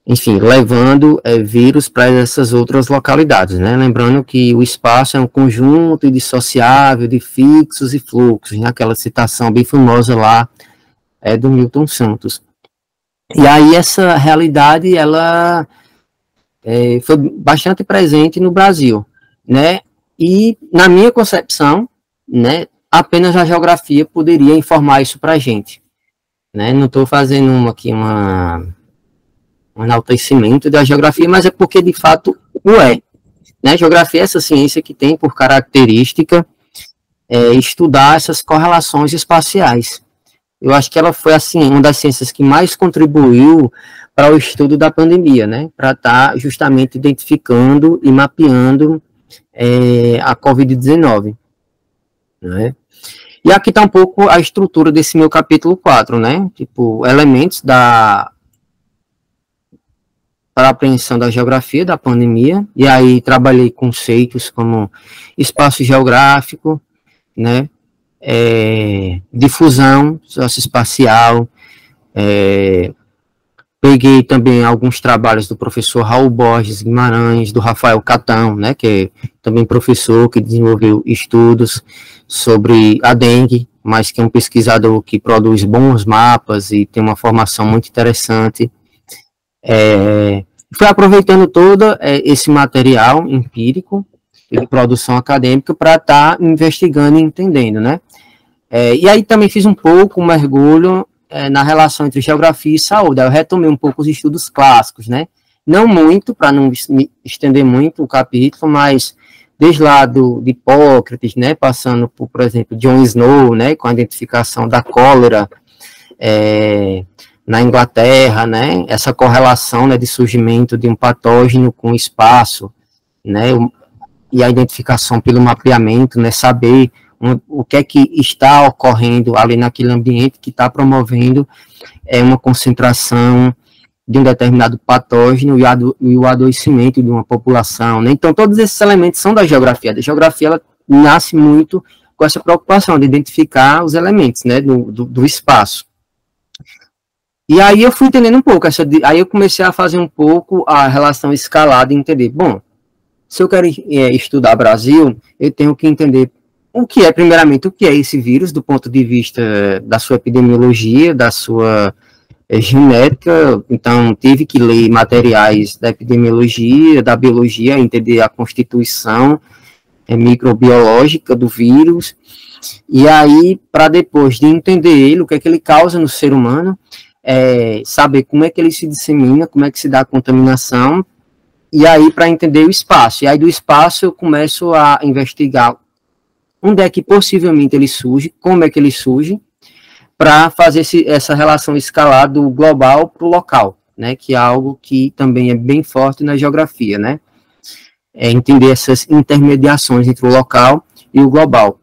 enfim, levando vírus para essas outras localidades, né? Lembrando que o espaço é um conjunto indissociável de fixos e fluxos, né? Aquela citação bem famosa lá do Milton Santos. E aí essa realidade, ela foi bastante presente no Brasil, né? E na minha concepção, né, apenas a geografia poderia informar isso para a gente, né? Não estou fazendo um enaltecimento da geografia, mas é porque de fato o é, né? Geografia é essa ciência que tem por característica estudar essas correlações espaciais. Eu acho que ela foi assim uma das ciências que mais contribuiu para o estudo da pandemia, né? Para estar justamente identificando e mapeando a Covid-19, né? E aqui está um pouco a estrutura desse meu capítulo 4, né? Tipo, elementos para a apreensão da geografia da pandemia, e aí trabalhei conceitos como espaço geográfico, né? Difusão socioespacial, peguei também alguns trabalhos do professor Raul Borges Guimarães, do Rafael Catão, né, que é também professor que desenvolveu estudos sobre a dengue, mas que é um pesquisador que produz bons mapas e tem uma formação muito interessante. Fui aproveitando todo esse material empírico de produção acadêmica para estar investigando e entendendo, né? E aí também fiz um pouco um mergulho na relação entre geografia e saúde. Eu retomei um pouco os estudos clássicos, né? Não muito, para não me estender muito o capítulo, mas desde lá de Hipócrates, né? Passando por exemplo, John Snow, né? Com a identificação da cólera na Inglaterra, né? Essa correlação, né, de surgimento de um patógeno com o espaço, né? E a identificação pelo mapeamento, né? Saber o que é que está ocorrendo ali naquele ambiente que está promovendo uma concentração de um determinado patógeno e o adoecimento de uma população, né? Então, todos esses elementos são da geografia. A geografia, ela nasce muito com essa preocupação de identificar os elementos, né, do espaço. E aí eu fui entendendo um pouco, aí eu comecei a fazer um pouco a relação escalada e entender, bom, se eu quero estudar Brasil, eu tenho que entender primeiramente, o que é esse vírus, do ponto de vista da sua epidemiologia, da sua genética. Então, tive que ler materiais da epidemiologia, da biologia, entender a constituição microbiológica do vírus, e aí, para depois de entender ele, o que é que ele causa no ser humano, saber como é que ele se dissemina, como é que se dá a contaminação, e aí para entender o espaço. E aí do espaço eu começo a investigar onde é que possivelmente ele surge, como é que ele surge, para fazer essa relação escalar do global para o local, né, que é algo que também é bem forte na geografia, né, entender essas intermediações entre o local e o global.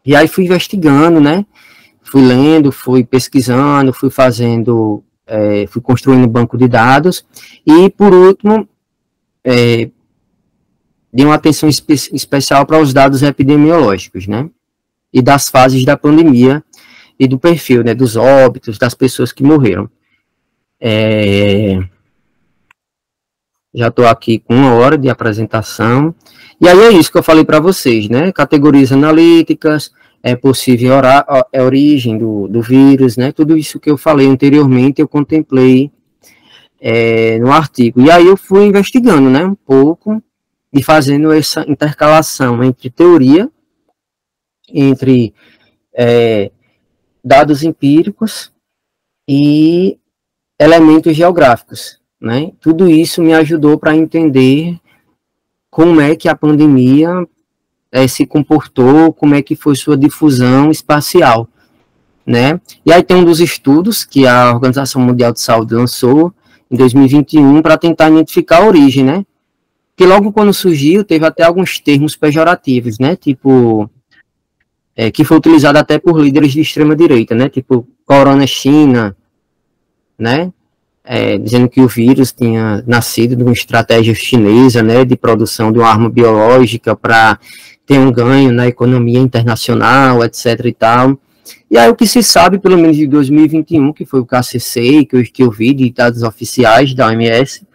E aí fui investigando, né, fui lendo, fui pesquisando, fui fazendo, fui construindo um banco de dados, e por último, dei uma atenção especial para os dados epidemiológicos, né, e das fases da pandemia e do perfil, né, dos óbitos, das pessoas que morreram. Já estou aqui com 1 hora de apresentação, e aí é isso que eu falei para vocês, né, categorias analíticas, possível origem do vírus, né, tudo isso que eu falei anteriormente, eu contemplei no artigo, e aí eu fui investigando, né, um pouco, e fazendo essa intercalação entre teoria, entre dados empíricos e elementos geográficos, né? Tudo isso me ajudou para entender como é que a pandemia se comportou, como é que foi sua difusão espacial, né? E aí tem um dos estudos que a Organização Mundial de Saúde lançou em 2021 para tentar identificar a origem, né? Que logo quando surgiu, teve até alguns termos pejorativos, né, tipo, que foi utilizado até por líderes de extrema-direita, né, tipo, Corona China, né, dizendo que o vírus tinha nascido de uma estratégia chinesa, né, de produção de uma arma biológica para ter um ganho na economia internacional, etc e tal. E aí o que se sabe, pelo menos de 2021, que foi o KCC, que eu vi de dados oficiais da OMS,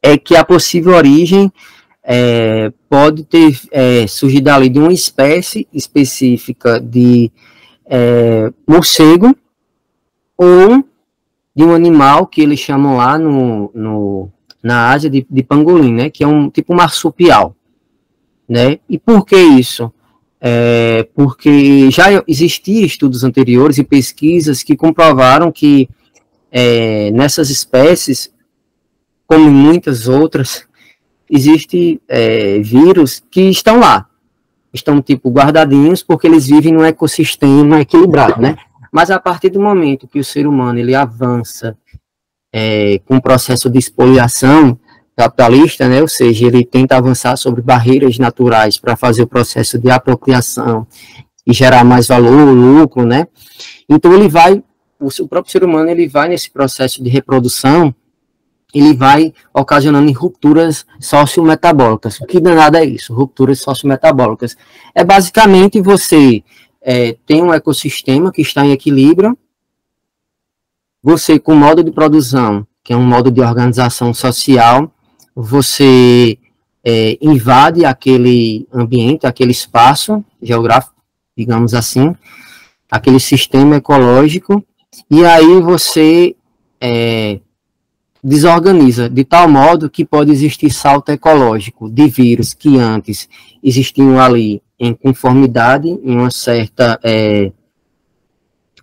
é que a possível origem pode ter surgido ali de uma espécie específica de morcego ou de um animal que eles chamam lá na Ásia de pangolim, né, que é um tipo marsupial, né? E por que isso? Porque já existiam estudos anteriores e pesquisas que comprovaram que nessas espécies, como em muitas outras, existem vírus que estão lá, estão tipo guardadinhos porque eles vivem num ecossistema equilibrado, né? Mas a partir do momento que o ser humano ele avança com o processo de espoliação capitalista, né? Ou seja, ele tenta avançar sobre barreiras naturais para fazer o processo de apropriação e gerar mais valor, lucro, né? Então ele vai, o próprio ser humano ele vai nesse processo de reprodução, ele vai ocasionando rupturas sociometabólicas. O que danado é isso? Rupturas sociometabólicas. É basicamente você tem um ecossistema que está em equilíbrio, você com modo de produção, que é um modo de organização social, você invade aquele ambiente, aquele espaço geográfico, digamos assim, aquele sistema ecológico, e aí você desorganiza de tal modo que pode existir salto ecológico de vírus que antes existiam ali em conformidade, em uma certa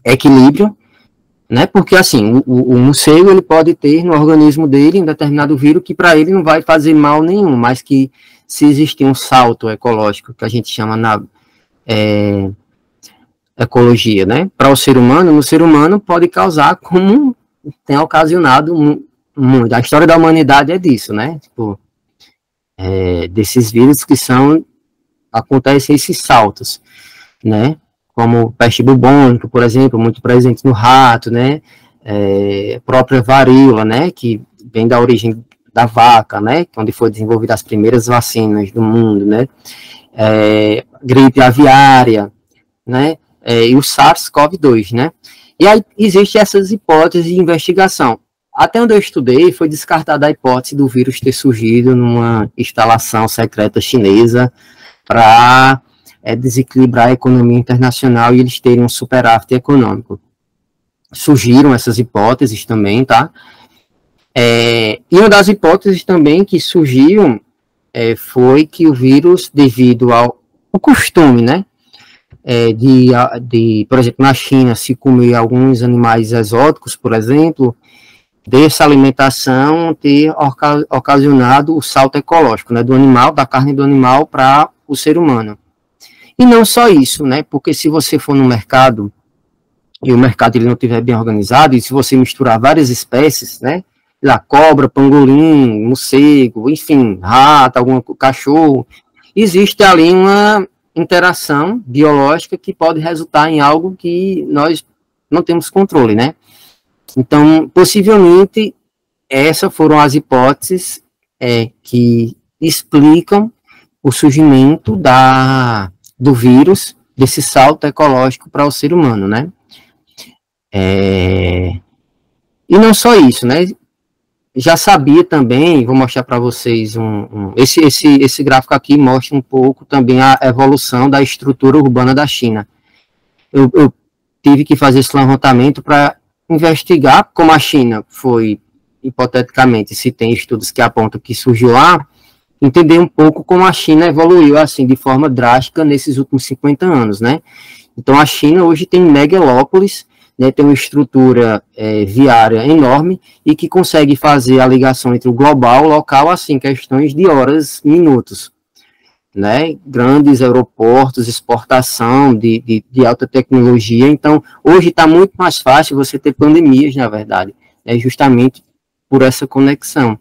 equilíbrio, né? Porque assim, o morcego ele pode ter no organismo dele um determinado vírus que para ele não vai fazer mal nenhum, mas que se existir um salto ecológico, que a gente chama na ecologia, né? Para o ser humano, no ser humano pode causar como tem ocasionado muito. A história da humanidade é disso, né? Tipo, desses vírus que acontecem esses saltos, né? Como peste bubônica, por exemplo, muito presente no rato, né? Própria varíola, né? Que vem da origem da vaca, né? Onde foi desenvolvida as primeiras vacinas do mundo, né? Gripe aviária, né? E o SARS-CoV-2, né? E aí existem essas hipóteses de investigação. Até onde eu estudei, foi descartada a hipótese do vírus ter surgido numa instalação secreta chinesa para desequilibrar a economia internacional e eles terem um superávit econômico. Surgiram essas hipóteses também, tá? E uma das hipóteses também que surgiram foi que o vírus, devido ao costume, né? Por exemplo, na China, se comer alguns animais exóticos, por exemplo, dessa alimentação ter ocasionado o salto ecológico, né, do animal, da carne do animal para o ser humano. E não só isso, né, porque se você for no mercado e o mercado ele não estiver bem organizado, e se você misturar várias espécies, né, lá, cobra, pangolim, morcego, enfim, rato, algum cachorro, existe ali uma interação biológica que pode resultar em algo que nós não temos controle, né? Então, possivelmente, essas foram as hipóteses que explicam o surgimento do vírus, desse salto ecológico para o ser humano, né? E não só isso, né? Já sabia também, vou mostrar para vocês esse gráfico aqui mostra um pouco também a evolução da estrutura urbana da China. Eu tive que fazer esse levantamento para investigar como a China foi, hipoteticamente, se tem estudos que apontam que surgiu lá, entender um pouco como a China evoluiu assim de forma drástica nesses últimos 50 anos, né? Então a China hoje tem megalópolis, né, tem uma estrutura viária enorme e que consegue fazer a ligação entre o global e o local, assim, questões de horas, minutos, né, grandes aeroportos, exportação de alta tecnologia. Então, hoje está muito mais fácil você ter pandemias, na verdade, justamente por essa conexão.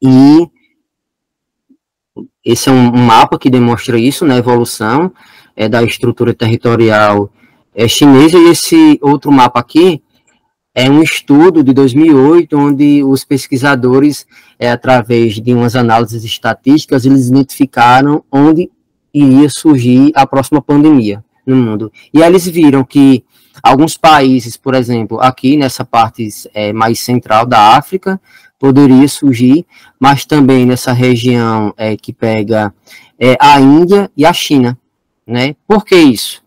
E esse é um mapa que demonstra isso, né, evolução da estrutura territorial chinesa, e esse outro mapa aqui é um estudo de 2008, onde os pesquisadores, através de umas análises estatísticas, eles identificaram onde iria surgir a próxima pandemia, no mundo. E aí eles viram que alguns países, por exemplo, aqui nessa parte mais central da África, poderia surgir, mas também nessa região que pega a Índia e a China, né? Por que isso?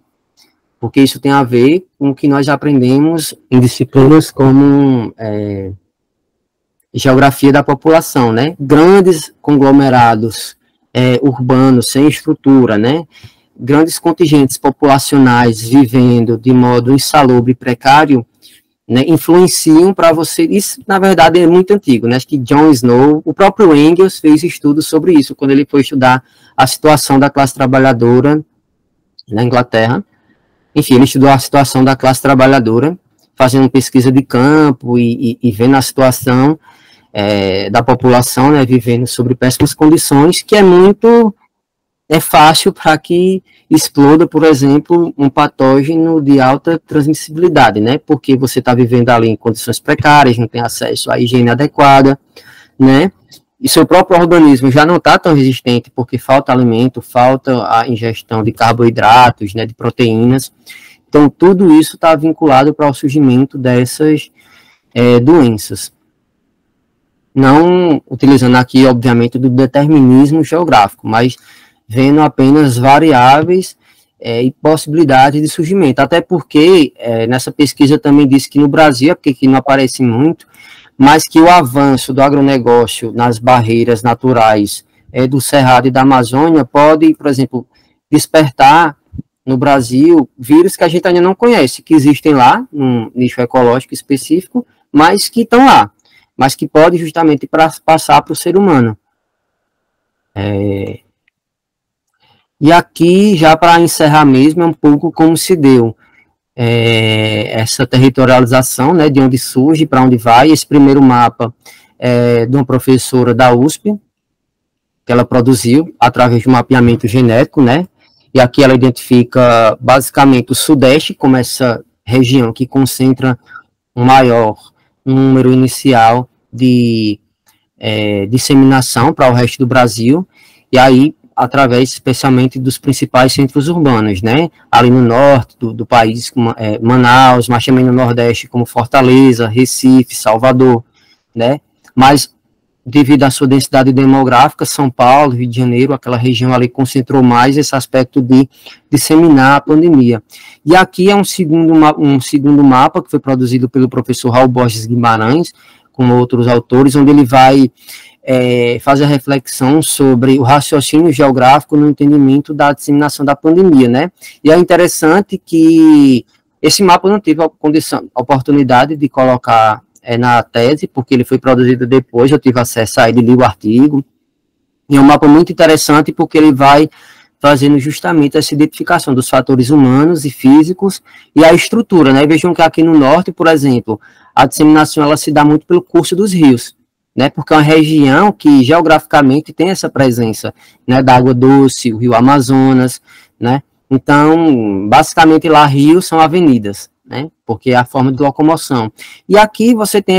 Porque isso tem a ver com o que nós aprendemos em disciplinas como geografia da população, né? Grandes conglomerados urbanos sem estrutura, né? Grandes contingentes populacionais vivendo de modo insalubre e precário, né, influenciam para você. Isso, na verdade, é muito antigo, né? Acho que John Snow, o próprio Engels fez estudos sobre isso, quando ele foi estudar a situação da classe trabalhadora na Inglaterra. Enfim, ele estudou a situação da classe trabalhadora, fazendo pesquisa de campo e vendo a situação da população, né, vivendo sobre péssimas condições, que é fácil para que exploda, por exemplo, um patógeno de alta transmissibilidade, né? Porque você está vivendo ali em condições precárias, não tem acesso à higiene adequada, né? E seu próprio organismo já não está tão resistente porque falta alimento, falta a ingestão de carboidratos, né, de proteínas. Então, tudo isso está vinculado para o surgimento dessas doenças. Não utilizando aqui, obviamente, do determinismo geográfico, mas vendo apenas variáveis e possibilidades de surgimento. Até porque, nessa pesquisa também disse que no Brasil, porque aqui não aparece muito, mas que o avanço do agronegócio nas barreiras naturais do Cerrado e da Amazônia pode, por exemplo, despertar no Brasil vírus que a gente ainda não conhece, que existem lá, num nicho ecológico específico, mas que estão lá, mas que pode justamente passar para o ser humano. E aqui, já para encerrar mesmo, é um pouco como se deu essa territorialização, né, de onde surge, para onde vai. Esse primeiro mapa de uma professora da USP, que ela produziu através de um mapeamento genético, né, e aqui ela identifica basicamente o Sudeste como essa região que concentra um maior número inicial de disseminação para o resto do Brasil, e aí através especialmente dos principais centros urbanos, né, ali no norte do país, como Manaus, mas também no nordeste, como Fortaleza, Recife, Salvador, né, mas devido à sua densidade demográfica, São Paulo, Rio de Janeiro, aquela região ali concentrou mais esse aspecto de disseminar a pandemia. E aqui é um segundo mapa que foi produzido pelo professor Raul Borges Guimarães, com outros autores, onde ele vai fazer a reflexão sobre o raciocínio geográfico no entendimento da disseminação da pandemia, né? E é interessante que esse mapa eu não tive a oportunidade de colocar na tese, porque ele foi produzido depois, eu tive acesso a ele, li o artigo, e é um mapa muito interessante porque ele vai fazendo justamente essa identificação dos fatores humanos e físicos e a estrutura, né? Vejam que aqui no norte, por exemplo, a disseminação ela se dá muito pelo curso dos rios, né, porque é uma região que geograficamente tem essa presença, né, da água doce, o rio Amazonas, né, então, basicamente lá rios são avenidas, né, porque é a forma de locomoção. E aqui você tem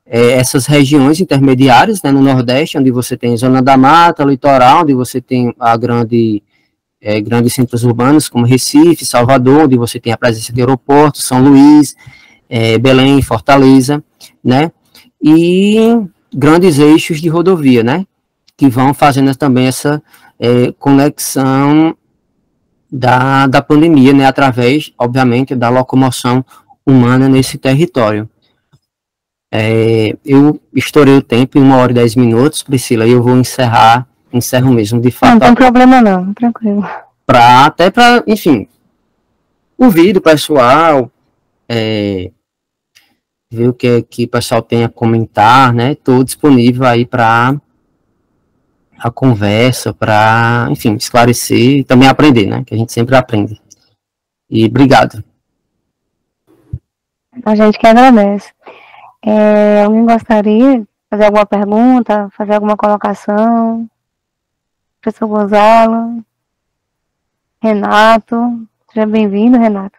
essas regiões intermediárias, né, no Nordeste, onde você tem zona da mata, litoral, onde você tem grandes centros urbanos, como Recife, Salvador, onde você tem a presença de aeroportos, São Luís, Belém, Fortaleza, né, e grandes eixos de rodovia, né, que vão fazendo também essa conexão da pandemia, né, através, obviamente, da locomoção humana nesse território. Eu estourei o tempo em 1 hora e 10 minutos, Priscila, e eu vou encerro mesmo, de fato. Não tem problema não, tranquilo. Até para, enfim, ouvir do pessoal, ver o que o pessoal tem a comentar, né? Estou disponível aí para a conversa, para, enfim, esclarecer e também aprender, né? Que a gente sempre aprende. E obrigado. A gente que agradece. Alguém gostaria de fazer alguma pergunta, fazer alguma colocação? Professor Gonzalo, Renato, seja bem-vindo, Renato,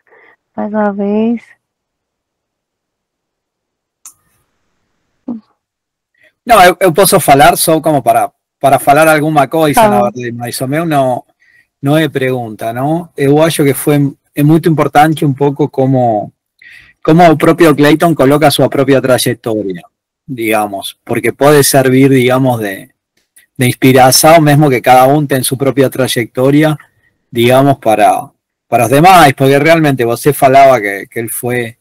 mais uma vez. Não, eu posso falar só como para falar alguma coisa, na verdade, mas o meu não é pergunta, não? Eu acho que é muito importante um pouco como o propio Clayton coloca su propia trayectoria, digamos, porque puede servir, digamos, de inspiración, mismo que cada uno tenga su propia trayectoria, digamos, para los demás, porque realmente você falaba que él fue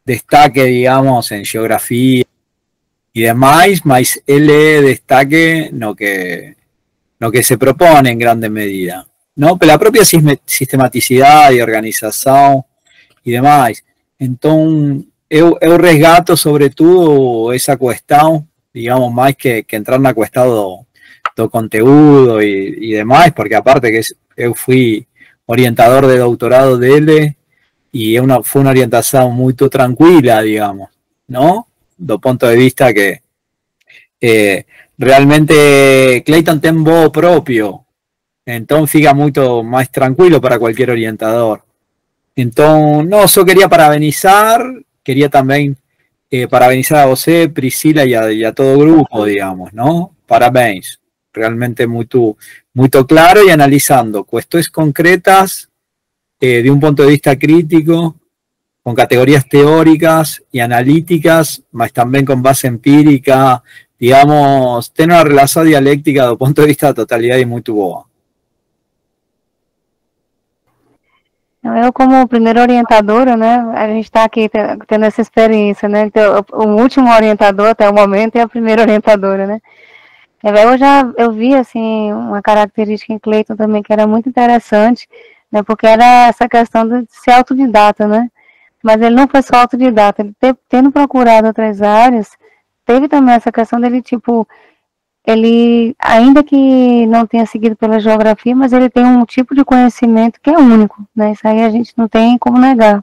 destaque, digamos, en geografía y demás, mas él es destaque lo que se propone en grande medida, ¿no? Pero la propia sistematicidad y organización y demás. Então, eu resgato, sobretudo, essa questão, digamos, mais que entrar na questão do conteúdo e demais, porque aparte que eu fui orientador de doutorado dele e foi uma orientação muito tranquila, digamos, não? Do ponto de vista que realmente Clayton tem voz próprio, então fica muito mais tranquilo para qualquer orientador. Então, não, só queria parabenizar, queria também parabenizar a você, Priscila, e a todo o grupo, digamos, não? Parabéns. Realmente muito, muito claro e analisando questões concretas de um ponto de vista crítico, com categorias teóricas e analíticas, mas também com base empírica, digamos, tem uma relação dialéctica do ponto de vista da totalidade muito boa. Eu, como primeira orientadora, né, a gente está aqui tendo essa experiência, né, então, o último orientador até o momento é a primeira orientadora, né. Eu vi, assim, uma característica em Clayton também que era muito interessante, né, porque era essa questão de ser autodidata, né, mas ele não foi só autodidata, ele tendo procurado outras áreas, teve também essa questão dele, tipo, ele, ainda que não tenha seguido pela geografia, mas ele tem um tipo de conhecimento que é único, né? Isso aí a gente não tem como negar,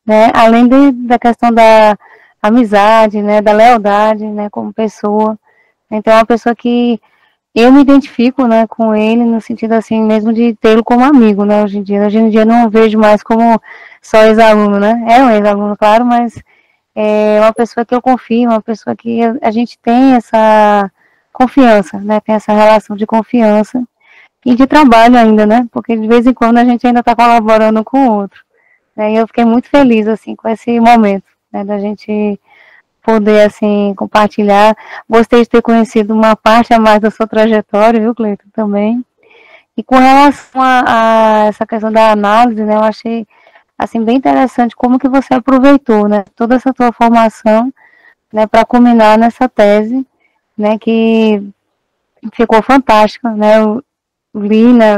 né? Além da questão da amizade, né? Da lealdade, né? Como pessoa. Então é uma pessoa que eu me identifico, né? Com ele no sentido assim mesmo de tê-lo como amigo, né? Hoje em dia não vejo mais como só ex-aluno, né? É um ex-aluno, claro, mas é uma pessoa que eu confio, uma pessoa que a gente tem essa confiança, né? Tem essa relação de confiança e de trabalho ainda, né? Porque de vez em quando a gente ainda está colaborando com o outro. Né? E eu fiquei muito feliz, assim, com esse momento, né? Da gente poder, assim, compartilhar. Gostei de ter conhecido uma parte a mais da sua trajetória, viu, Cleiton, também. E com relação a essa questão da análise, né? Eu achei, assim, bem interessante como que você aproveitou, né? Toda essa tua formação, né? Para culminar nessa tese, né, que ficou fantástica, né, eu li, né,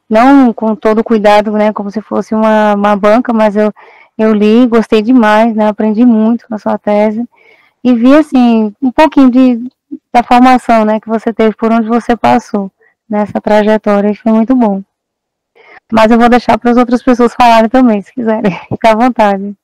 não com todo cuidado, né, como se fosse uma banca, mas eu li, gostei demais, né, aprendi muito com a sua tese, e vi, assim, um pouquinho da formação, né, que você teve, por onde você passou, nessa trajetória, e foi muito bom. Mas eu vou deixar para as outras pessoas falarem também, se quiserem, fica à vontade.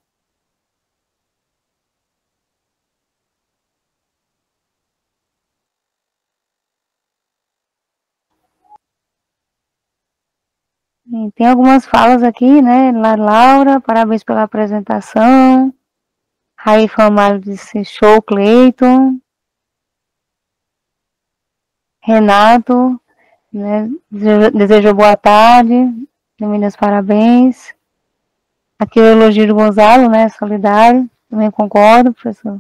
Tem algumas falas aqui, né? Laura, parabéns pela apresentação. Raífa Amário disse show, Cleiton. Renato, né? Desejou boa tarde. Meus parabéns. Aqui o elogio do Gonzalo, né? Solidário. Também concordo, professor.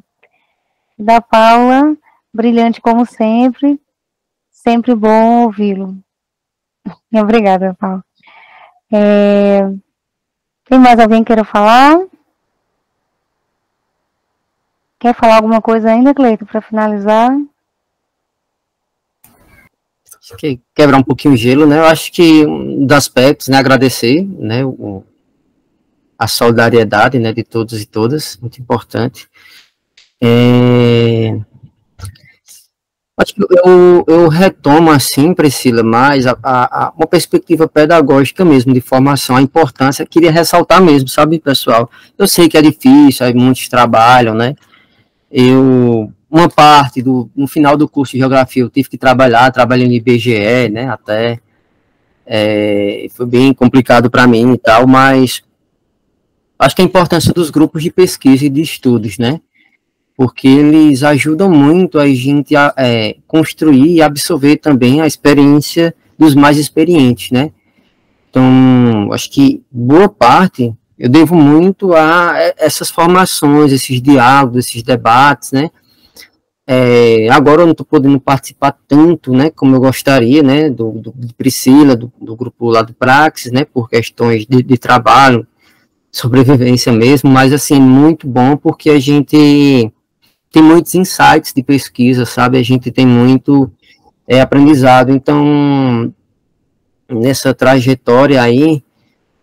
Da Paula, brilhante como sempre. Sempre bom ouvi-lo. Obrigada, Paula. Tem mais alguém que queira falar? Quer falar alguma coisa ainda, Cleiton, para finalizar? Quebrar um pouquinho o gelo, né? Eu acho que um dos aspectos, né, agradecer, né, a solidariedade, né, de todos e todas, muito importante. Acho que eu retomo assim, Priscila, mais uma perspectiva pedagógica mesmo, de formação, a importância, queria ressaltar mesmo, sabe, pessoal? Eu sei que é difícil, aí muitos trabalham, né? Uma parte no final do curso de geografia, eu tive que trabalhei no IBGE, né, até, foi bem complicado para mim e tal, mas acho que a importância dos grupos de pesquisa e de estudos, né? Porque eles ajudam muito a gente a construir e absorver também a experiência dos mais experientes, né? Então, acho que boa parte eu devo muito a essas formações, esses diálogos, esses debates, né? Agora eu não estou podendo participar tanto, né, como eu gostaria, né, de Priscila, do grupo lá do Praxis, né, por questões de trabalho, sobrevivência mesmo, mas, assim, muito bom porque a gente tem muitos insights de pesquisa, sabe, a gente tem muito aprendizado, então, nessa trajetória aí,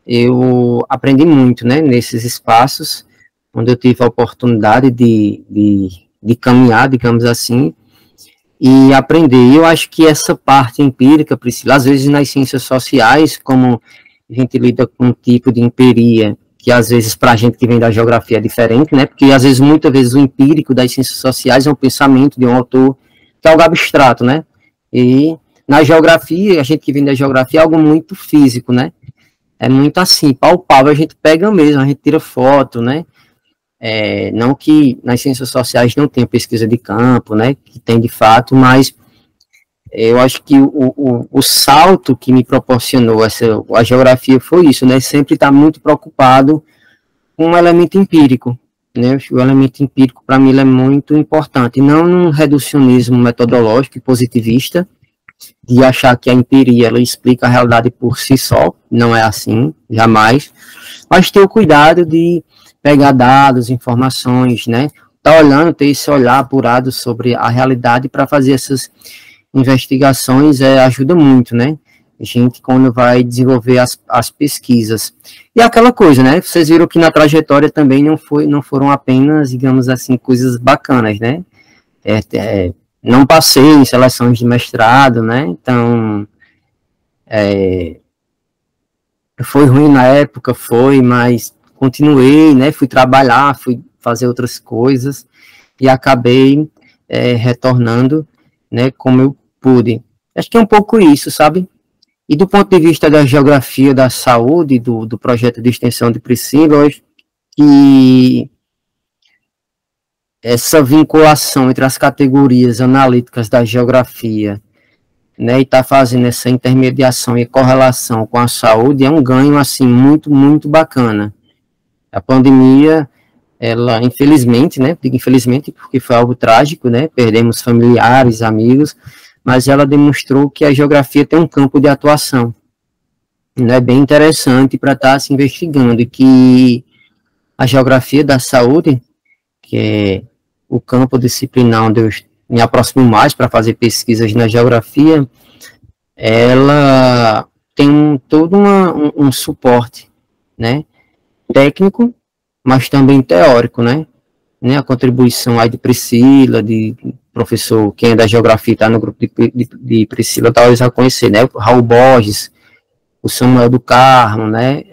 eu aprendi muito, né, nesses espaços, onde eu tive a oportunidade de caminhar, digamos assim, e aprender. E eu acho que essa parte empírica, Priscila, às vezes nas ciências sociais, como a gente lida com um tipo de empiria, que às vezes para a gente que vem da geografia é diferente, né? Porque às vezes, muitas vezes, o empírico das ciências sociais é um pensamento de um autor que é algo abstrato, né? E na geografia, a gente que vem da geografia é algo muito físico, né? É muito assim, palpável, a gente pega mesmo, a gente tira foto, né? Não que nas ciências sociais não tenha pesquisa de campo, né, que tem de fato, mas eu acho que o salto que me proporcionou a geografia foi isso, né, sempre estar muito preocupado com o elemento empírico, né, o elemento empírico para mim ele é muito importante, não num reducionismo metodológico e positivista, de achar que a empiria ela explica a realidade por si só, não é assim, jamais, mas ter o cuidado de pegar dados, informações, né? Tá olhando, ter esse olhar apurado sobre a realidade para fazer essas investigações ajuda muito, né? A gente, quando vai desenvolver as pesquisas. E aquela coisa, né? Vocês viram que na trajetória também não foram apenas, digamos assim, coisas bacanas, né? Não passei em seleções de mestrado, né? Então, foi ruim na época, mas continuei, né, fui trabalhar, fui fazer outras coisas e acabei retornando, né, como eu pude. Acho que é um pouco isso, sabe? E do ponto de vista da geografia da saúde, do projeto de extensão de Priscila, eu acho que essa vinculação entre as categorias analíticas da geografia, né, e tá fazendo essa intermediação e correlação com a saúde é um ganho, assim, muito, muito bacana. A pandemia, ela, infelizmente, né, digo infelizmente porque foi algo trágico, né, perdemos familiares, amigos, mas ela demonstrou que a geografia tem um campo de atuação, né, bem interessante para estar se investigando, e que a geografia da saúde, que é o campo disciplinar onde eu me aproximo mais para fazer pesquisas na geografia, ela tem todo um suporte, né, técnico, mas também teórico, né? A contribuição aí de Priscila, de professor, quem é da geografia está no grupo de Priscila, talvez já conhecer, né? O Raul Borges, o Samuel do Carmo, né?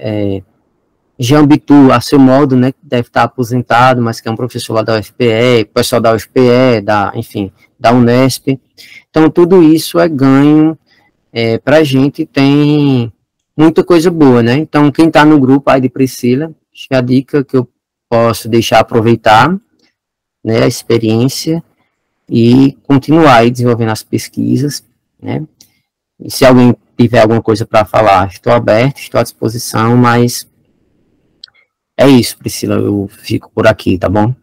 Jean Bitu, a seu modo, né? Que deve estar aposentado, mas que é um professor lá da UFPE, o pessoal da UFPE, enfim, da Unesp. Então, tudo isso é ganho para a gente, tem muita coisa boa, né? Então, quem está no grupo aí de Priscila, acho que a dica que eu posso deixar aproveitar, né, a experiência e continuar aí desenvolvendo as pesquisas, né? E se alguém tiver alguma coisa para falar, estou aberto, estou à disposição, mas é isso, Priscila, eu fico por aqui, tá bom?